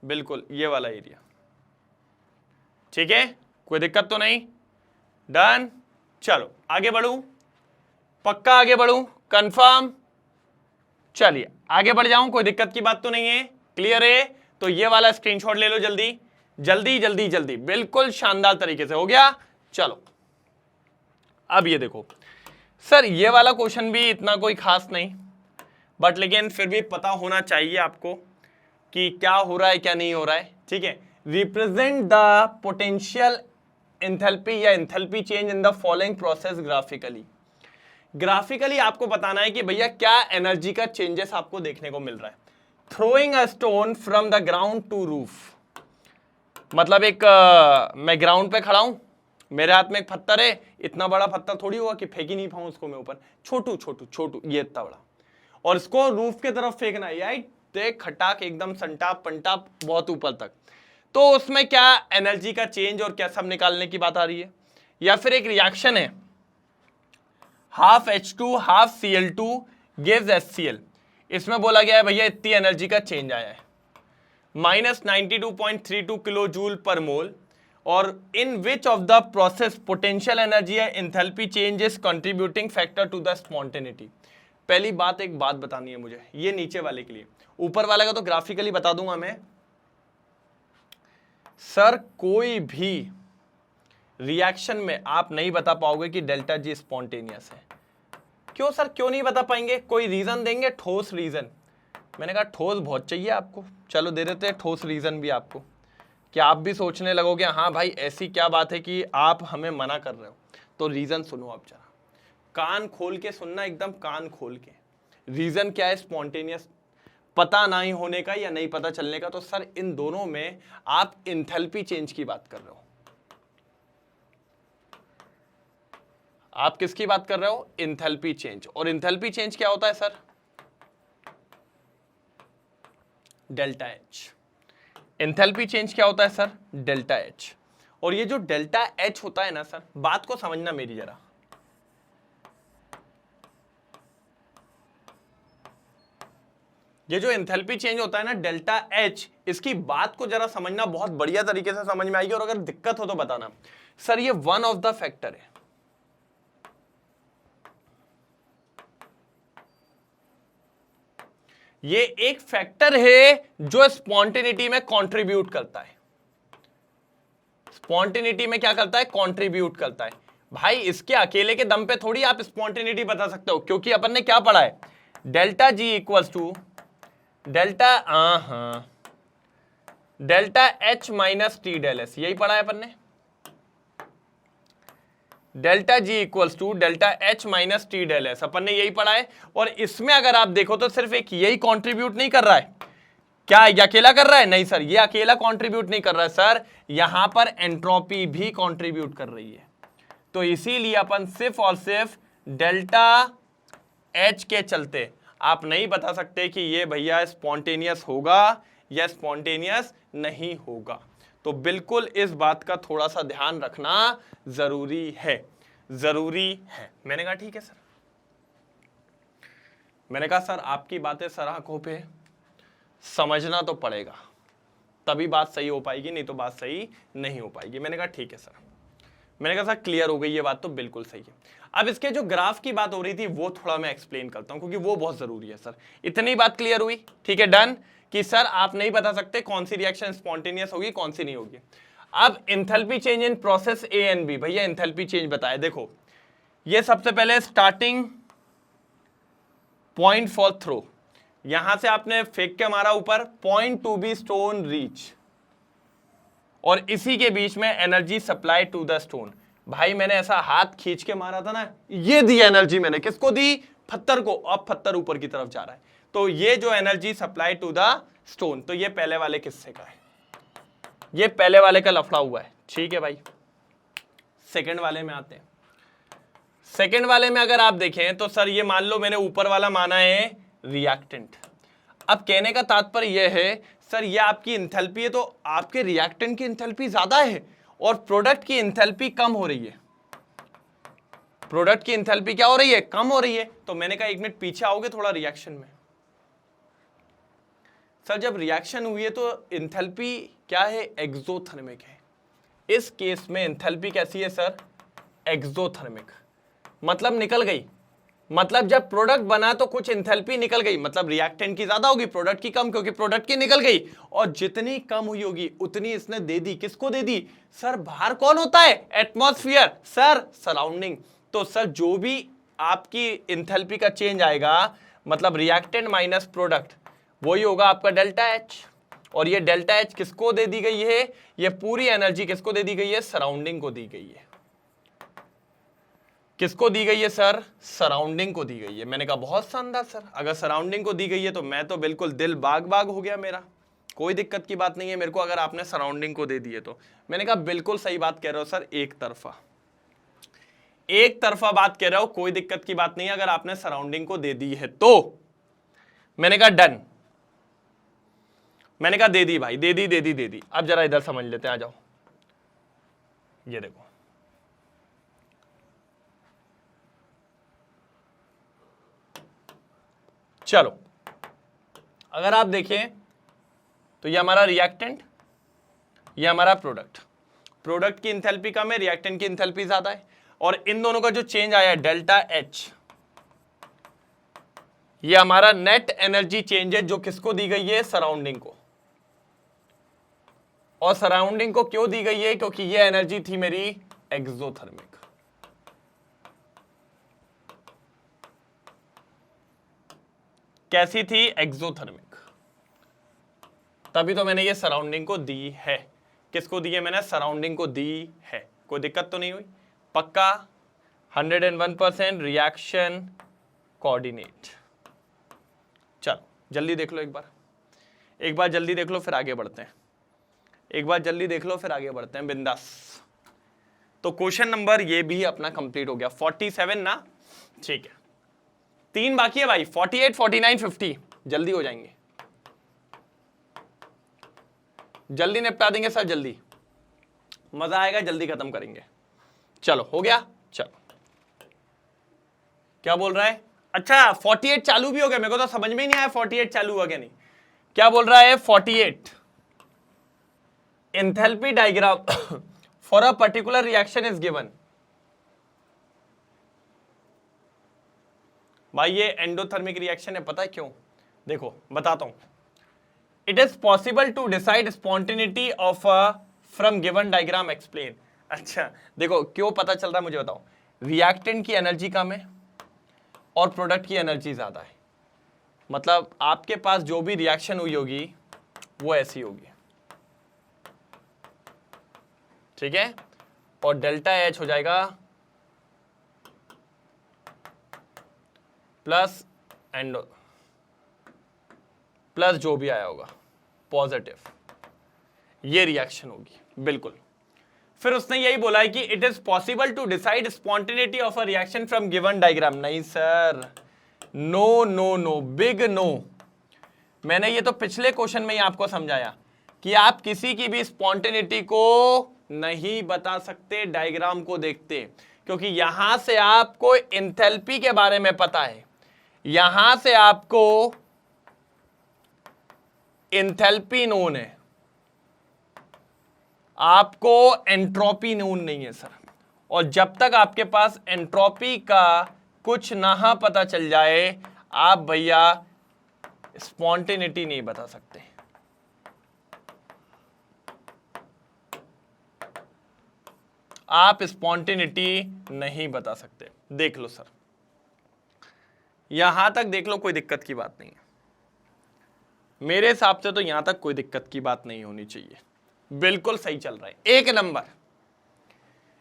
A: बिल्कुल ये वाला एरिया। ठीक है, कोई दिक्कत तो नहीं? डन। चलो आगे बढ़ूं, पक्का आगे बढ़ूं, कंफर्म? चलिए आगे बढ़ जाऊं, कोई दिक्कत की बात तो नहीं है, क्लियर है? तो ये वाला स्क्रीनशॉट ले लो जल्दी जल्दी जल्दी जल्दी, बिल्कुल शानदार तरीके से हो गया। चलो अब ये देखो सर, ये वाला क्वेश्चन भी इतना कोई खास नहीं, बट लेकिन फिर भी पता होना चाहिए आपको कि क्या हो रहा है क्या नहीं हो रहा है। ठीक है, रिप्रेजेंट द पोटेंशियल एंथैल्पी या enthalpy change in the following process graphically. Graphically आपको बताना है कि भैया क्या एनर्जी का चेंजेस आपको देखने को मिल रहा है। Throwing a stone from the ground to roof, मतलब एक मैं ग्राउंड पे खड़ा हूं, मेरे हाथ में एक पत्थर है, इतना बड़ा पत्थर थोड़ी हुआ कि फेंक ही नहीं पाऊं उसको मैं ऊपर, छोटू छोटू छोटू ये इतना बड़ा, और इसको रूफ के तरफ फेंकना है, यार देख खटाक एकदम संटाप पंटाप बहुत ऊपर तक। तो उसमें क्या एनर्जी का चेंज और क्या सब निकालने की बात आ रही है। या फिर एक रिएक्शन है, half H2 half Cl2 gives HCl, इसमें बोला गया है भैया इतनी एनर्जी का चेंज आया है, -92.32 किलो जूल पर मोल, और in which of the process potential energy है enthalpy change is contributing factor to the spontaneity. पहली बात, एक बात बतानी है मुझे, ये नीचे वाले के लिए, ऊपर वाले का तो ग्राफिकली बता दूंगा मैं। सर कोई भी रिएक्शन में आप नहीं बता पाओगे कि डेल्टा जी स्पॉन्टेनियस है। क्यों सर, क्यों नहीं बता पाएंगे? कोई रीजन देंगे, ठोस रीजन। मैंने कहा ठोस बहुत चाहिए आपको, चलो दे देते हैं ठोस रीजन भी आपको, कि आप भी सोचने लगोगे हाँ भाई ऐसी क्या बात है कि आप हमें मना कर रहे हो। तो रीजन सुनो आप जरा, कान खोल के सुनना, एकदम कान खोल के। रीजन क्या है स्पॉन्टेनियस पता नहीं होने का या नहीं पता चलने का? तो सर इन दोनों में आप एंथैल्पी चेंज की बात कर रहे हो। आप किसकी बात कर रहे हो? Enthalpy change. और एंथैल्पी चेंज क्या होता है sir? Delta H. Enthalpy change क्या होता है सर? Delta H. और ये जो डेल्टा एच होता है ना सर, बात को समझना मेरी जरा, ये जो एंथैल्पी चेंज होता है ना डेल्टा एच, इसकी बात को जरा समझना, बहुत बढ़िया तरीके से समझ में आएगी, और अगर दिक्कत हो तो बताना। सर ये वन ऑफ द फैक्टर है, ये एक फैक्टर है जो स्पॉन्टेनिटी में कंट्रीब्यूट करता है। स्पॉन्टेनिटी में क्या करता है? कंट्रीब्यूट करता है। भाई इसके अकेले के दम पे थोड़ी आप स्पॉन्टेनिटी बता सकते हो, क्योंकि अपन ने क्या पढ़ा है? Delta G equals to delta delta H minus T del S, यही पढ़ा है अपन ने। Delta G equals to delta H minus T del S, अपन ने यही पढ़ा है। और इसमें अगर आप देखो तो सिर्फ एक यही कंट्रीब्यूट नहीं कर रहा है। क्या ये अकेला कर रहा है? नहीं सर, ये अकेला कंट्रीब्यूट नहीं कर रहा है सर, यहां पर एंट्रोपी भी कंट्रीब्यूट कर रही है। तो इसीलिए अपन सिर्फ और सिर्फ डेल्टा H के चलते आप नहीं बता सकते कि ये भैया स्पॉन्टेनियस होगा या स्पॉन्टेनियस नहीं होगा। तो बिल्कुल इस बात का थोड़ा सा ध्यान रखना जरूरी है, जरूरी है। मैंने कहा ठीक है सर, मैंने कहा सर आपकी बातें सर आंखों पे, समझना तो पड़ेगा तभी बात सही हो पाएगी, नहीं तो बात सही नहीं हो पाएगी। मैंने कहा ठीक है सर, मैंने कहा सर क्लियर हो गई ये बात तो बिल्कुल सही है। अब इसके जो ग्राफ की बात हो रही थी वो थोड़ा मैं एक्सप्लेन करता हूं क्योंकि वो बहुत जरूरी है सर। इतनी बात क्लियर हुई, ठीक है, डन, कि सर आप नहीं बता सकते कौन सी रिएक्शन स्पॉन्टेनियस होगी कौन सी नहीं होगी। अब enthalpy change in process A and B, भैया एंथैल्पी चेंज बताया। देखो ये सबसे पहले स्टार्टिंग पॉइंट फॉर थ्रो, यहां से आपने फेंक के मारा ऊपर, point to be stone reach, और इसी के बीच में energy supply to the stone. भाई मैंने ऐसा हाथ खींच के मारा था ना, ये दी एनर्जी मैंने किसको दी, पत्थर को। अब पत्थर ऊपर की तरफ जा रहा है, तो ये जो energy supply to the stone, तो ये पहले वाले किस्से का है, ये पहले वाले का लफड़ा हुआ है, ठीक है भाई। सेकंड वाले में आते हैं। सेकंड वाले में अगर आप देखें तो सर ये मान लो मैंने ऊपर वाला माना है रिएक्टेंट। अब कहने का तात्पर्य यह है सर ये आपकी इंथैल्पी है तो आपके रिएक्टेंट की इंथैल्पी ज्यादा है और प्रोडक्ट की इंथैल्पी कम हो रही है। प्रोडक्ट की इंथैल्पी क्या हो रही है, कम हो रही है। तो मैंने कहा एक मिनट पीछे आओगे थोड़ा रिएक्शन में। सर जब रिएक्शन हुई है तो इंथैल्पी क्या है, एक्सोथर्मिक है। इस केस में इंथैल्पी कैसी है सर, एक्सोथर्मिक, मतलब निकल गई। मतलब जब प्रोडक्ट बना तो कुछ इंथैल्पी निकल गई, मतलब रिएक्टेंट की ज्यादा होगी प्रोडक्ट की कम, क्योंकि प्रोडक्ट की निकल गई। और जितनी कम हुई होगी उतनी इसने दे दी, किसको दे दी सर, बाहर कौन होता है, एटमॉस्फेयर, सर सराउंडिंग। तो सर जो भी आपकी इंथैल्पी का चेंज आएगा, मतलब रिएक्टेंट माइनस प्रोडक्ट, वही होगा आपका डेल्टा एच। और ये डेल्टा एच किसको दे दी गई है, ये पूरी एनर्जी किसको दे दी गई है, सराउंडिंग को दी गई है। किसको दी गई है सर, सराउंडिंग को दी गई है। मैंने कहा बहुत शानदार सर, अगर सराउंडिंग को दी गई है तो मैं तो बिल्कुल दिल बाग बाग हो गया मेरा, कोई दिक्कत की बात नहीं है मेरे को अगर आपने सराउंडिंग को दे दी है तो। मैंने कहा बिल्कुल सही बात कह रहे हो सर, एक तरफा बात कह रहे हो, कोई दिक्कत की बात नहीं है अगर आपने सराउंडिंग को दे दी है तो। मैंने कहा डन, मैंने कहा दे दी भाई, दे दी। अब जरा इधर समझ लेते हैं, आ जाओ। ये देखो चलो, अगर आप देखें तो ये हमारा रिएक्टेंट, ये हमारा प्रोडक्ट। प्रोडक्ट की इंथैल्पी कम है, रिएक्टेंट की इंथैल्पी ज्यादा है, और इन दोनों का जो चेंज आया है डेल्टा एच, ये हमारा नेट एनर्जी चेंज है जो किसको दी गई है, सराउंडिंग को। और सराउंडिंग को क्यों दी गई है, क्योंकि ये एनर्जी थी मेरी एक्सोथर्मिक। कैसी थी, एक्सोथर्मिक, तभी तो मैंने ये सराउंडिंग को दी है। किसको दी है मैंने, सराउंडिंग को दी है। कोई दिक्कत तो नहीं हुई, पक्का 101% रिएक्शन कोऑर्डिनेट। चलो जल्दी देख लो, एक बार जल्दी देख लो फिर आगे बढ़ते हैं, एक बार जल्दी देख लो फिर आगे बढ़ते हैं, बिंदास। तो क्वेश्चन नंबर ये भी अपना कंप्लीट हो गया, 47 ना, ठीक है। 3 बाकी है भाई, 48, 49, 50, जल्दी हो जाएंगे, जल्दी निपटा देंगे सर, जल्दी मजा आएगा, जल्दी खत्म करेंगे। चलो हो गया, चलो क्या बोल रहा है, अच्छा 48 चालू भी हो गया, मेरे को तो समझ में ही नहीं आया 48 चालू हुआ क्या नहीं। क्या बोल रहा है, 48 enthalpy diagram for a particular reaction is given. भाई ये एंडोथर्मिक रिएक्शन है, पता है क्यों, देखो बताता हूं। It is possible to decide spontaneity of from given diagram, explain. अच्छा देखो क्यों पता चल रहा है मुझे बताओ, रिएक्टेंट की एनर्जी कम है और प्रोडक्ट की एनर्जी ज्यादा है, मतलब आपके पास जो भी रिएक्शन हुई होगी वो ऐसी होगी, ठीक है। और डेल्टा एच हो जाएगा प्लस एंडो प्लस जो भी आया होगा पॉजिटिव, ये रिएक्शन होगी बिल्कुल। फिर उसने यही बोला है कि it is possible to decide spontaneity of a reaction from given diagram. नहीं sir, no no no, big no. मैंने ये तो पिछले क्वेश्चन में ही आपको समझाया कि आप किसी की भी स्पॉन्टेनिटी को नहीं बता सकते डायग्राम को देखते, क्योंकि यहां से आपको एंथैल्पी के बारे में पता है, यहां से आपको एंथैल्पी नोन है, आपको एंट्रोपी नोन नहीं है सर। और जब तक आपके पास एंट्रोपी का कुछ ना पता चल जाए, आप भैया स्पॉन्टेनिटी नहीं बता सकते। आप स्पॉन्टेनिटी नहीं बता सकते। देख लो सर, यहां तक देख लो, कोई दिक्कत की बात नहीं है। मेरे हिसाब से तो यहां तक कोई दिक्कत की बात नहीं होनी चाहिए, बिल्कुल सही चल रहा है। एक नंबर,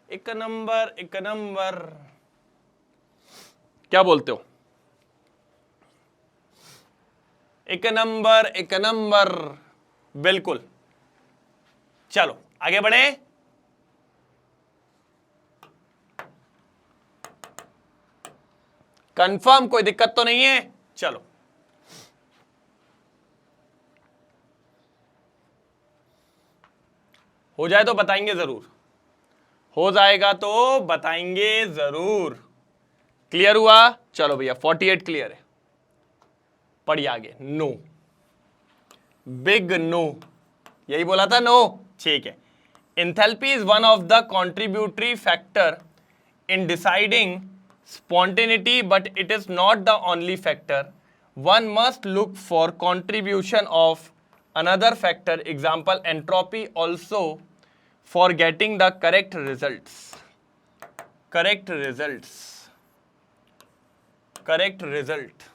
A: एक नंबर, एक नंबर। क्या बोलते हो? एक नंबर, एक नंबर, बिल्कुल। चलो आगे बढ़े। कंफर्म, कोई दिक्कत तो नहीं है? चलो, हो जाए तो बताएंगे जरूर, हो जाएगा तो बताएंगे जरूर। क्लियर हुआ? चलो भैया 48 क्लियर है। पढ़िए आगे। नो, बिग नो, यही बोला था नो, ठीक है। Enthalpy is one of the contributory factor in deciding spontaneity, but it is not the only factor. One must look for contribution of another factor, example entropy, also for getting the correct results. Correct results, correct result,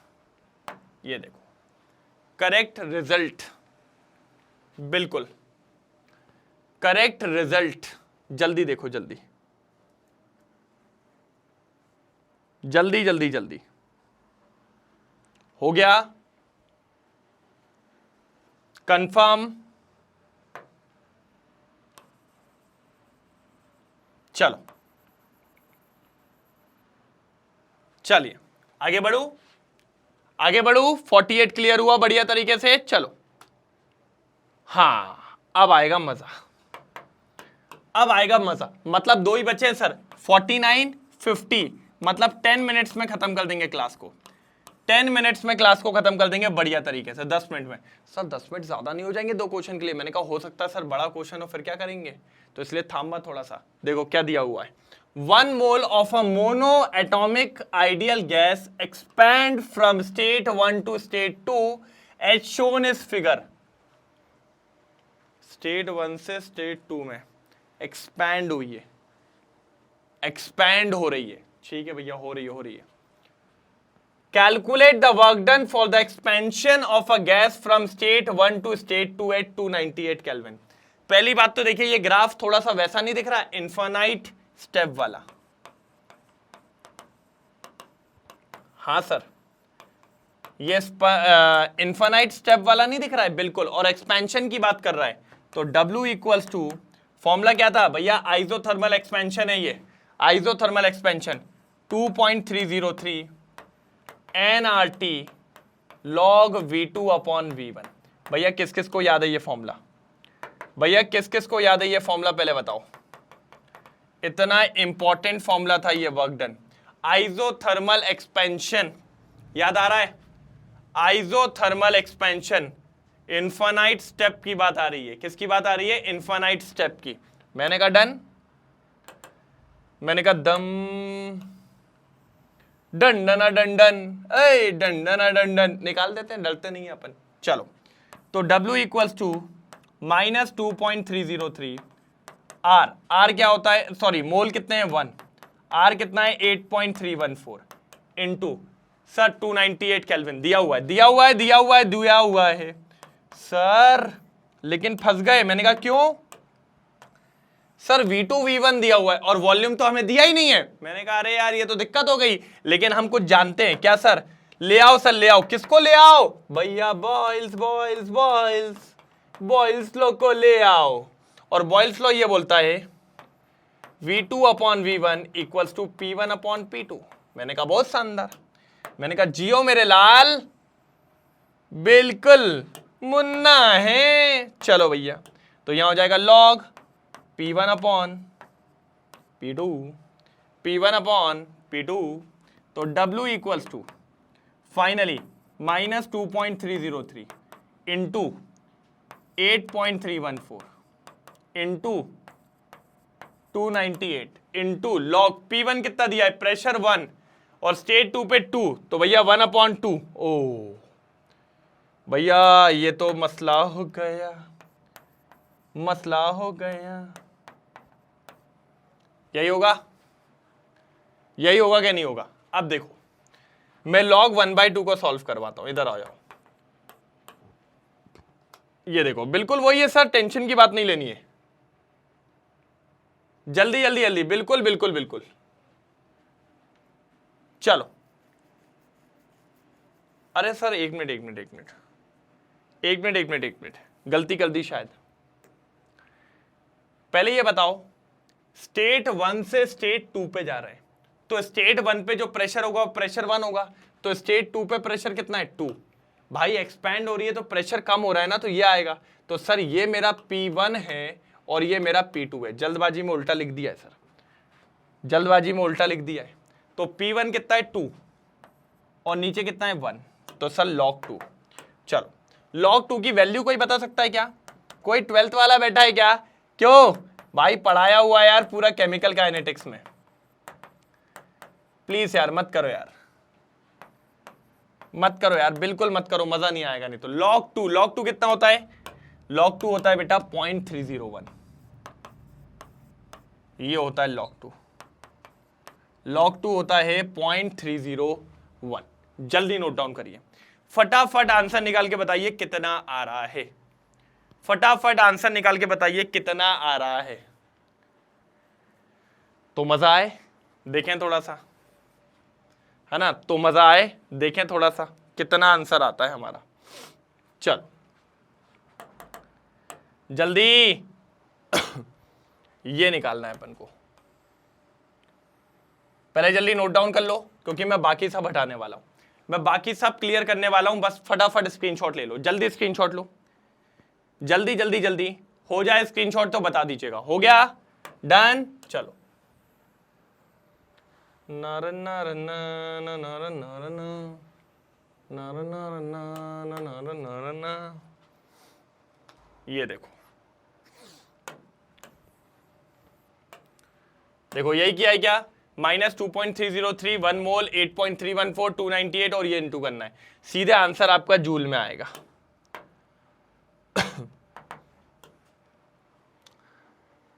A: ये देखो करेक्ट रिजल्ट, बिल्कुल करेक्ट रिजल्ट। जल्दी देखो, जल्दी जल्दी जल्दी जल्दी, हो गया कंफर्म? चलो चलिए आगे बढ़ू, आगे बढ़ू। 48 क्लियर हुआ बढ़िया तरीके से। चलो, हाँ अब आएगा मजा, अब आएगा मजा। मतलब दो ही बचे हैं सर, 49 50, मतलब 10 मिनट्स में खत्म कर देंगे क्लास को। 10 मिनट्स में क्लास को खत्म कर देंगे बढ़िया तरीके से, 10 मिनट में। सर 10 मिनट ज्यादा नहीं हो जाएंगे दो क्वेश्चन के लिए? मैंने कहा हो सकता है सर, बड़ा क्वेश्चन हो, फिर क्या करेंगे? तो इसलिए थामा थोड़ा सा। देखो क्या दिया हुआ है, 1 mole of a mono atomic ideal gas expand from state 1 to state 2 as shown is figure. State 1 से स्टेट 2 में एक्सपैंड हुई है, एक्सपैंड हो रही है, ठीक है भैया, हो रही है, हो रही है। Calculate the work done for the expansion of a gas from state 1 to state 2 at 298 kelvin. पहली बात तो देखिए, ये ग्राफ थोड़ा सा वैसा नहीं दिख रहा है, इन्फानाइट स्टेप वाला। हाँ सर, ये इन्फानाइट स्टेप वाला नहीं दिख रहा है, बिल्कुल। और एक्सपेंशन की बात कर रहा है, तो W इक्वल्स टू, फॉर्मूला क्या था भैया? आइसोथर्मल एक्सपेंशन है ये, isothermal expansion 2.303 nRT log V2 upon V1। भैया किस किस को याद है ये फॉर्मूला? भैया किस किस को याद है ये फॉर्मूला? पहले बताओ, इतना इंपॉर्टेंट फॉर्मूला था ये, वर्क डन। आइसोथर्मल एक्सपेंशन याद आ रहा है? आइसोथर्मल एक्सपेंशन, इन्फानाइट स्टेप की बात आ रही है। किसकी बात आ रही है? इन्फानाइट स्टेप की। मैंने कहा डन, मैंने कहा दम, डंडना डंडन, ए डंडना डंडन, निकाल देते हैं, डरते नहीं है अपन। चलो, तो W equals to minus 2.303 R, R क्या होता है? सॉरी, मोल कितने हैं? 1। R कितना है? 8.314 इंटू सर 298 केल्विन। दिया हुआ है, दिया हुआ है, दिया हुआ है, दिया हुआ है सर, लेकिन फंस गए। मैंने कहा क्यों सर? V2 V1 दिया हुआ है और वॉल्यूम तो हमें दिया ही नहीं है। मैंने कहा अरे यार ये तो दिक्कत हो गई, लेकिन हम कुछ जानते हैं। क्या सर? ले आओ सर, ले आओ। किसको ले आओ भैया? Boyle's Boyle's Boyle's, Boyle's law को ले आओ। और बॉयल्स लॉ ये बोलता है V2 upon V1 equals to P1 upon P2। मैंने कहा बहुत शानदार। मैंने कहा जियो मेरे लाल, बिल्कुल मुन्ना है। चलो भैया, तो यहां हो जाएगा log P1 upon P2, P1 upon P2, तो W equals to finally -2.303 into 8.314 into 298 into log P1 कितना दिया है, प्रेशर 1 और स्टेट 2 पे 2, तो भैया 1/2। ओ भैया ये तो मसला हो गया, मसला हो गया। यही होगा, यही होगा क्या नहीं होगा? अब देखो, मैं log 1/2 को सॉल्व करवाता हूं, इधर आ जाओ। ये देखो बिल्कुल वही है सर, टेंशन की बात नहीं लेनी है, जल्दी जल्दी जल्दी, बिल्कुल बिल्कुल बिल्कुल। चलो, अरे सर एक मिनट एक मिनट एक मिनट एक मिनट एक मिनट एक मिनट, गलती कर दी शायद। पहले ये बताओ, स्टेट 1 से स्टेट 2 पे जा रहे हैं, तो स्टेट 1 पे जो प्रेशर होगा प्रेशर 1 होगा, तो स्टेट 2 पे प्रेशर कितना है, 2। भाई एक्सपैंड हो रही है तो प्रेशर कम हो रहा है ना, तो ये आएगा। तो सर ये मेरा P1 है और ये मेरा P2 है। जल्दबाजी में उल्टा लिख दिया है सर, जल्दबाजी में उल्टा लिख दिया है। तो P1 कितना है 2 और नीचे कितना है 1, तो सर log 2। चलो, log 2 की वैल्यू कोई बता सकता है क्या? कोई 12th वाला बैठा है क्या? क्यों भाई, पढ़ाया हुआ यार पूरा केमिकल काइनेटिक्स में। प्लीज यार मत करो यार, मत करो यार, बिल्कुल मत करो, मजा नहीं आएगा नहीं तो। log 2 कितना होता है? log 2 होता है बेटा 0.301, ये होता है log 2। log 2 होता है 0.301। जल्दी नोट डाउन करिए, फटाफट आंसर निकाल के बताइए कितना आ रहा है, फटाफट आंसर निकाल के बताइए कितना आ रहा है। तो मजा आए देखें थोड़ा सा, है ना? तो मजा आए देखें थोड़ा सा कितना आंसर आता है हमारा। चल जल्दी ये निकालना है अपन को, पहले जल्दी नोट डाउन कर लो, क्योंकि मैं बाकी सब हटाने वाला हूं, मैं बाकी सब क्लियर करने वाला हूं। बस फटाफट स्क्रीनशॉट ले लो, जल्दी स्क्रीनशॉट लो, जल्दी जल्दी जल्दी हो जाए स्क्रीनशॉट तो बता दीजिएगा। हो गया? डन? चलो, नारन नारन नारन नारन नारन नारन नारन नारन, ये देखो देखो यही किया है क्या? -2.303, 1 मोल, 8.314, 298 और ये इंटू करना है, सीधे आंसर आपका जूल में आएगा।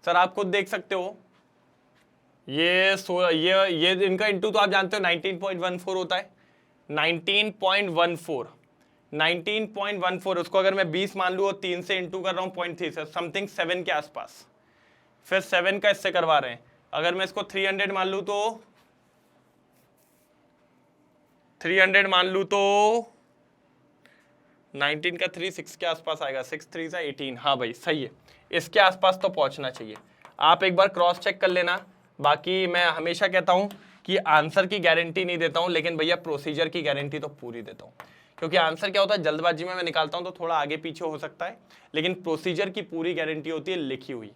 A: सर आप खुद देख सकते हो, ये इनका इंटू तो आप जानते हो 19.14 होता है, 19.14, 19.14, उसको अगर मैं 20 मान लूँ और 3 से इंटू कर रहा हूँ 0.3 से, समथिंग 7 के आसपास, फिर 7 का इससे करवा रहे हैं। अगर मैं इसको 300 मान लूँ तो 300 मान लूँ तो 19 का 3 6 के आसपास आएगा, 6 3 से 18। हाँ भाई सही है, इसके आसपास तो पहुंचना चाहिए। आप एक बार क्रॉस चेक कर लेना। बाकी मैं हमेशा कहता हूं कि आंसर की गारंटी नहीं देता हूं, लेकिन भैया प्रोसीजर की गारंटी तो पूरी देता हूं, क्योंकि आंसर क्या होता है, जल्दबाजी में मैं निकालता हूं तो थोड़ा आगे पीछे हो सकता है, लेकिन प्रोसीजर की पूरी गारंटी होती है लिखी हुई।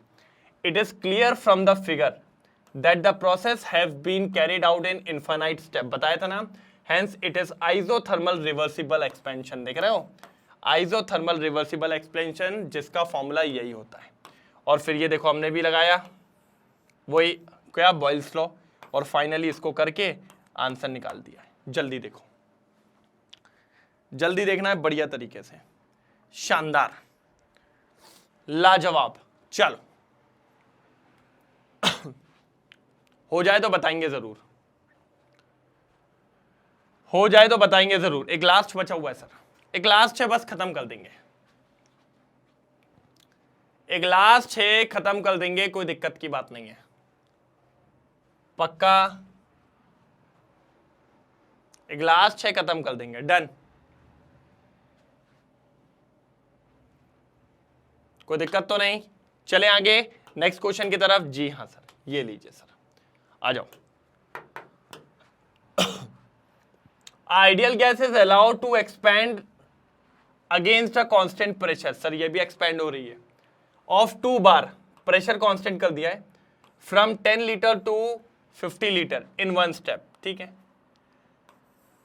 A: It is clear from the figure that the process have been carried out in infinite step, बताया था ना। Hence it is isothermal reversible expansion, देख रहे हो, आइसोथर्मल रिवर्सिबल एक्सपेंशन, जिसका फॉर्मूला यही होता है। और फिर ये देखो हमने भी लगाया वही क्या, बॉयल्स लॉ, और फाइनली इसको करके आंसर निकाल दिया है। जल्दी देखो, जल्दी देखना है बढ़िया तरीके से, शानदार, लाजवाब। चलो हो जाए तो बताएंगे जरूर, हो जाए तो बताएंगे जरूर। एक लास्ट बचा हुआ है सर, एक लास्ट है, बस खत्म कर देंगे, एक लास्ट है, खत्म कर देंगे, कोई दिक्कत की बात नहीं है, पक्का। एक लास्ट है, खत्म कर देंगे, डन। कोई दिक्कत तो नहीं? चले आगे नेक्स्ट क्वेश्चन की तरफ। जी हाँ सर, ये लीजिए सर, आ जाओ। Ideal gas is allowed to expand against a constant pressure, sir ये भी एक्सपैंड हो रही है, ऑफ 2 बार, प्रेशर कांस्टेंट कर दिया है, from 10 litre to 50 litre in 1 step, ठीक है।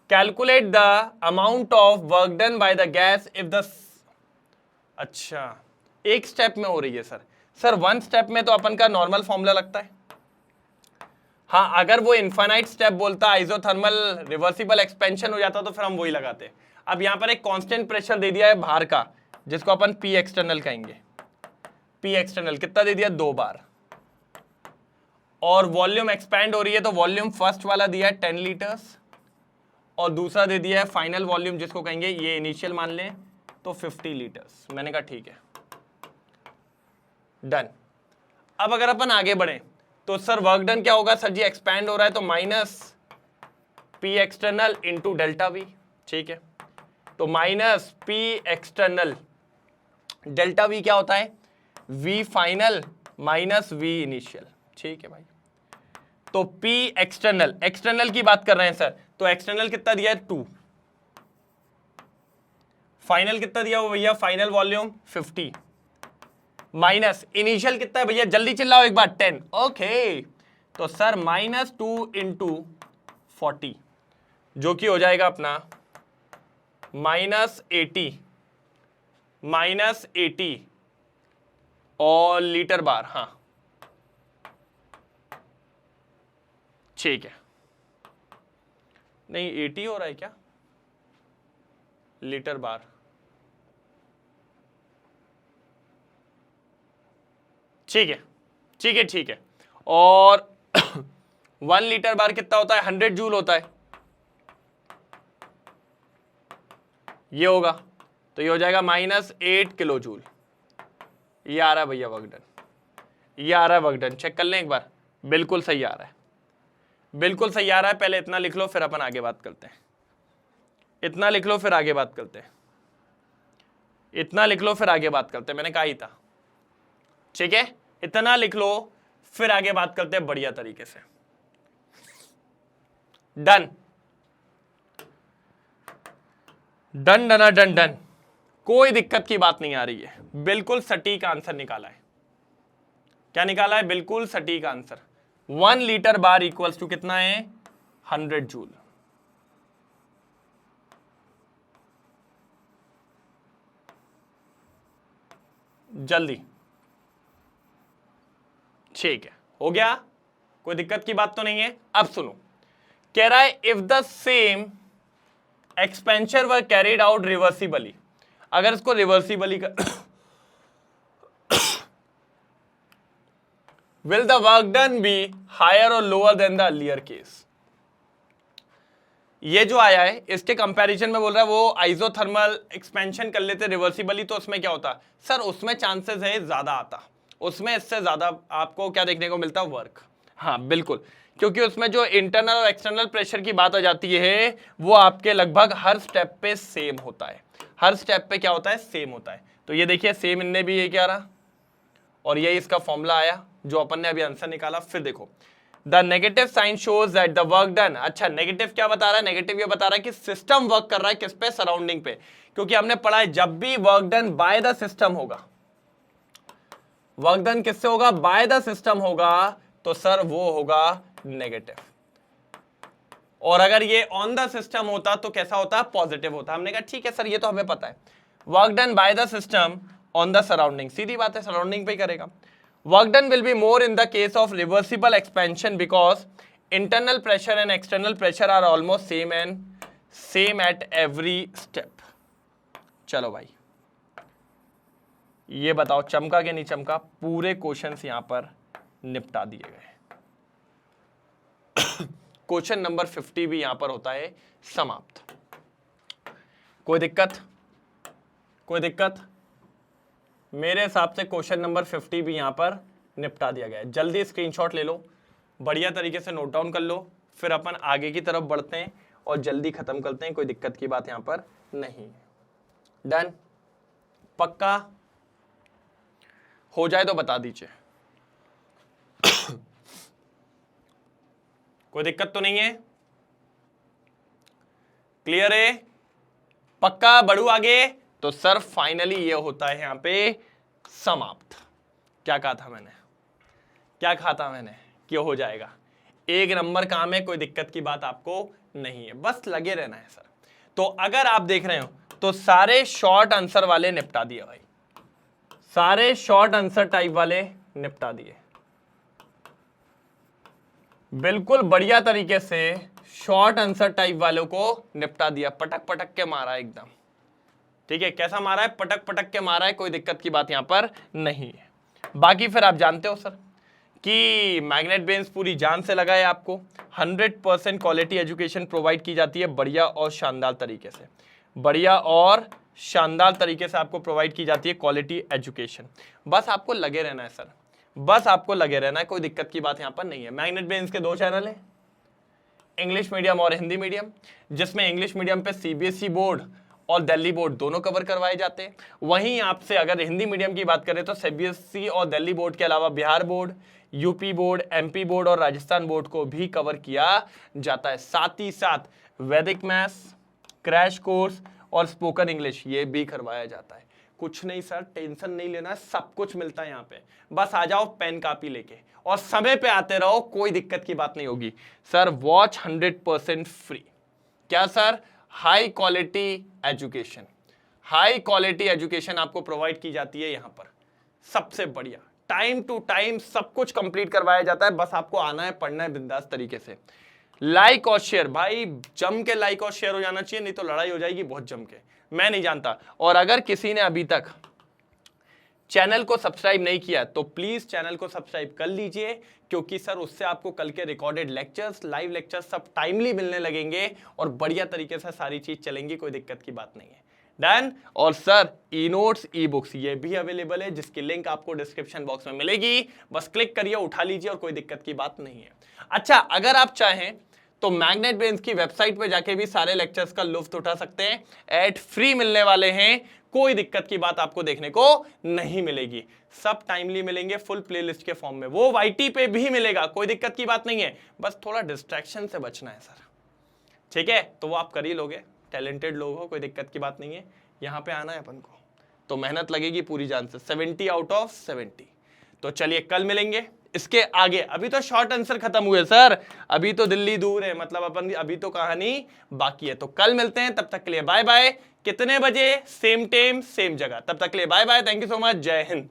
A: Calculate the amount of work done by the gas if the, अच्छा एक स्टेप में हो रही है सर 1 स्टेप में तो अपन का नॉर्मल फॉर्मूला लगता है। हाँ, अगर वो इनफाइनाइट स्टेप बोलता, आइसोथर्मल रिवर्सिबल एक्सपेंशन हो जाता तो फिर हम वही लगाते। अब यहां पर एक कांस्टेंट प्रेशर दे दिया है बाहर का, जिसको अपन पी एक्सटर्नल कहेंगे। पी एक्सटर्नल कितना दे दिया, 2 बार, और वॉल्यूम एक्सपैंड हो रही है तो वॉल्यूम फर्स्ट वाला दिया है 10 लीटर्स, और दूसरा दे दिया है फाइनल वॉल्यूम, जिसको कहेंगे ये इनिशियल मान लें तो 50 लीटर्स। मैंने कहा ठीक है, डन। अब अगर अपन आगे बढ़े तो सर वर्क डन क्या होगा, सर जी एक्सपैंड हो रहा है तो minus P external into delta V, ठीक है। तो minus P external, delta V क्या होता है, V final minus V initial, ठीक है भाई। तो P एक्सटर्नल, एक्सटर्नल की बात कर रहे हैं सर, तो एक्सटर्नल कितना दिया है 2, फाइनल कितना दिया हुआ भैया, फाइनल वॉल्यूम 50, माइनस इनिशियल कितना है भैया, जल्दी चिल्लाओ एक बार 10, ओके। तो सर -2 इंटू 40, जो कि हो जाएगा अपना -80 और लीटर बार, हाँ ठीक है। नहीं 80 हो रहा है क्या, लीटर बार, ठीक है ठीक है ठीक है। और 1 लीटर बार कितना होता है, 100 जूल होता है, ये होगा तो ये हो जाएगा -8 किलो जूल। ये आ रहा है भैया वर्क डन, ये आ रहा है वर्क डन, चेक कर लें एक बार, बिल्कुल सही आ रहा है, बिल्कुल सही आ रहा है। पहले इतना लिख लो फिर अपन आगे बात करते हैं, इतना लिख लो फिर आगे बात करते हैं, इतना लिख लो फिर आगे बात करते हैं, मैंने कहा ही था, ठीक है। इतना लिख लो फिर आगे बात करते हैं बढ़िया तरीके से, done done done done done, कोई दिक्कत की बात नहीं आ रही है, बिल्कुल सटीक आंसर निकाला है। क्या निकाला है, बिल्कुल सटीक answer. 1 litre bar equals to कितना है, 100 जूल। जल्दी, ठीक है, हो गया, कोई दिक्कत की बात तो नहीं है। अब सुनो, कह रहा है if the same expansion were carried out reversibly, अगर इसको रिवर्सिबली कर will the work done be higher और lower than the earlier case. ये जो आया है इसके कंपैरिजन में बोल रहा है वो आइसोथर्मल एक्सपेंशन कर लेते रिवर्सिबली, तो उसमें क्या होता सर, उसमें चांसेस है ज्यादा आता, उसमें इससे ज्यादा आपको क्या देखने को मिलता है, वर्क। हाँ बिल्कुल, क्योंकि उसमें जो इंटरनल और एक्सटर्नल प्रेशर की बात आ जाती है वो आपके लगभग हर स्टेप पे सेम होता है, हर स्टेप पे क्या होता है, सेम होता है। तो ये देखिए सेम इनने भी ये क्या रहा, और यही इसका फॉर्मूला आया जो अपन ने अभी आंसर निकाला। फिर देखो the negative sign shows that the work done, अच्छा नेगेटिव क्या बता रहा है, नेगेटिव ये बता रहा है कि सिस्टम वर्क कर रहा है किस पे, सराउंडिंग पे, क्योंकि हमने पढ़ा है जब भी work done by the system होगा, वर्क डन किससे होगा, बाय द सिस्टम होगा, तो सर वो होगा नेगेटिव। और अगर ये ऑन द सिस्टम होता तो कैसा होता, पॉजिटिव होता। हमने कहा ठीक है सर ये तो हमें पता है, work done by the system on the surrounding, सीधी बात है सराउंडिंग पे ही करेगा। Work done will be more in the case of reversible expansion because internal pressure and external pressure are almost same at every step. चलो भाई ये बताओ चमका कि नहीं चमका, पूरे क्वेश्चंस यहां पर निपटा दिए गए। क्वेश्चन नंबर 50 भी यहां पर होता है समाप्त। कोई दिक्कत, कोई दिक्कत, मेरे हिसाब से क्वेश्चन नंबर 50 भी यहां पर निपटा दिया गया है। जल्दी स्क्रीनशॉट ले लो, बढ़िया तरीके से नोट डाउन कर लो, फिर अपन आगे की तरफ बढ़ते हैं और जल्दी खत्म करते हैं, कोई दिक्कत की बात यहां पर नहीं। डन, पक्का हो जाए तो बता दीजिए। कोई दिक्कत तो नहीं है, क्लियर है? पक्का? बढ़ू आगे? तो सर फाइनली ये होता है यहां पे समाप्त। क्या कहा था मैंने? क्या कहा था मैंने कि हो जाएगा? एक नंबर काम है, कोई दिक्कत की बात आपको नहीं है, बस लगे रहना है सर। तो अगर आप देख रहे हो तो सारे शॉर्ट आंसर वाले निपटा दिए भाई, सारे शॉर्ट आंसर टाइप वाले निपटा दिए, बिल्कुल बढ़िया तरीके से शॉर्ट आंसर टाइप वालों को निपटा दिया, पटक पटक के मारा एकदम। ठीक है, कैसा मारा है? पटक पटक के मारा है, कोई दिक्कत की बात यहां पर नहीं है। बाकी फिर आप जानते हो सर कि मैग्नेट ब्रेन्स पूरी जान से लगा है, आपको 100% क्वालिटी एजुकेशन प्रोवाइड की जाती है, बढ़िया और शानदार तरीके से, बढ़िया और शानदार तरीके से आपको प्रोवाइड की जाती है क्वालिटी एजुकेशन। बस आपको लगे रहना है सर, बस आपको लगे रहना है, कोई दिक्कत की बात यहां पर नहीं है। मैग्नेट ब्रेन्स के 2 चैनल हैं, इंग्लिश मीडियम और हिंदी मीडियम, जिसमें इंग्लिश मीडियम पे सीबीएसई बोर्ड और दिल्ली बोर्ड दोनों कवर करवाए जाते हैं। वहीं आपसे अगर हिंदी मीडियम की बात करें तो सीबीएसई और दिल्ली बोर्ड के अलावा Bihar board, UP board, MP board और राजस्थान बोर्ड को भी कवर किया जाता है। साथ ही साथ वैदिक मैथ्स, क्रैश कोर्स और स्पोकन इंग्लिश ये भी करवाया जाता है। कुछ नहीं सर, टेंशन नहीं लेना है, सब कुछ मिलता है यहाँ पे, बस आ जाओ पेन कॉपी लेके और समय पे आते रहो, कोई दिक्कत की बात नहीं होगी सर। Watch 100% free. क्या sir? High quality education, high quality education आपको प्रोवाइड की जाती है यहां पर, सबसे बढ़िया, टाइम टू टाइम सब कुछ कंप्लीट करवाया जाता है, बस आपको आना है, पढ़ना है बिंदास तरीके से। लाइक और शेयर भाई, जम के लाइक और शेयर हो जाना चाहिए, नहीं तो लड़ाई हो जाएगी बहुत जम के, मैं नहीं जानता। और अगर किसी ने अभी तक चैनल को सब्सक्राइब नहीं किया तो प्लीज चैनल को सब्सक्राइब कर लीजिए, क्योंकि सर उससे आपको कल के रिकॉर्डेड लेक्चर्स, लाइव लेक्चर्स सब टाइमली मिलने लगेंगे और बढ़िया तरीके से सारी चीज चलेंगी, कोई दिक्कत की बात नहीं है। डन? और sir e notes, e books ये भी अवेलेबल है, जिसकी लिंक आपको डिस्क्रिप्शन बॉक्स में मिलेगी, बस क्लिक करिए, उठा लीजिए और कोई दिक्कत की बात नहीं है। अच्छा, अगर आप चाहें तो मैग्नेट ब्रेन्स की वेबसाइट पे जाके भी सारे लेक्चर्स का लुत्फ उठा सकते हैं, एड फ्री मिलने वाले हैं, कोई दिक्कत की बात आपको देखने को नहीं मिलेगी, सब टाइमली मिलेंगे फुल प्लेलिस्ट के फॉर्म में, वो वाईटी पे भी मिलेगा, कोई दिक्कत की बात नहीं है, बस थोड़ा डिस्ट्रैक्शन से बचना है सर। ठीक है, तो वो आप कर ही लोगे, टैलेंटेड लोग हो, कोई दिक्कत की बात नहीं है। यहां पे आना है अपन को, तो मेहनत लगेगी पूरी जान से, 70 आउट ऑफ 70। तो चलिए कल मिलेंगे इसके आगे। अभी तो शॉर्ट आंसर खत्म हुए सर, अभी तो दिल्ली दूर है, मतलब अपन अभी तो कहानी बाकी है। तो कल मिलते हैं, तब तक के लिए बाय बाय। कितने बजे? सेम टाइम सेम जगह। तब तक के लिए bye bye, thank you so much, जय हिंद।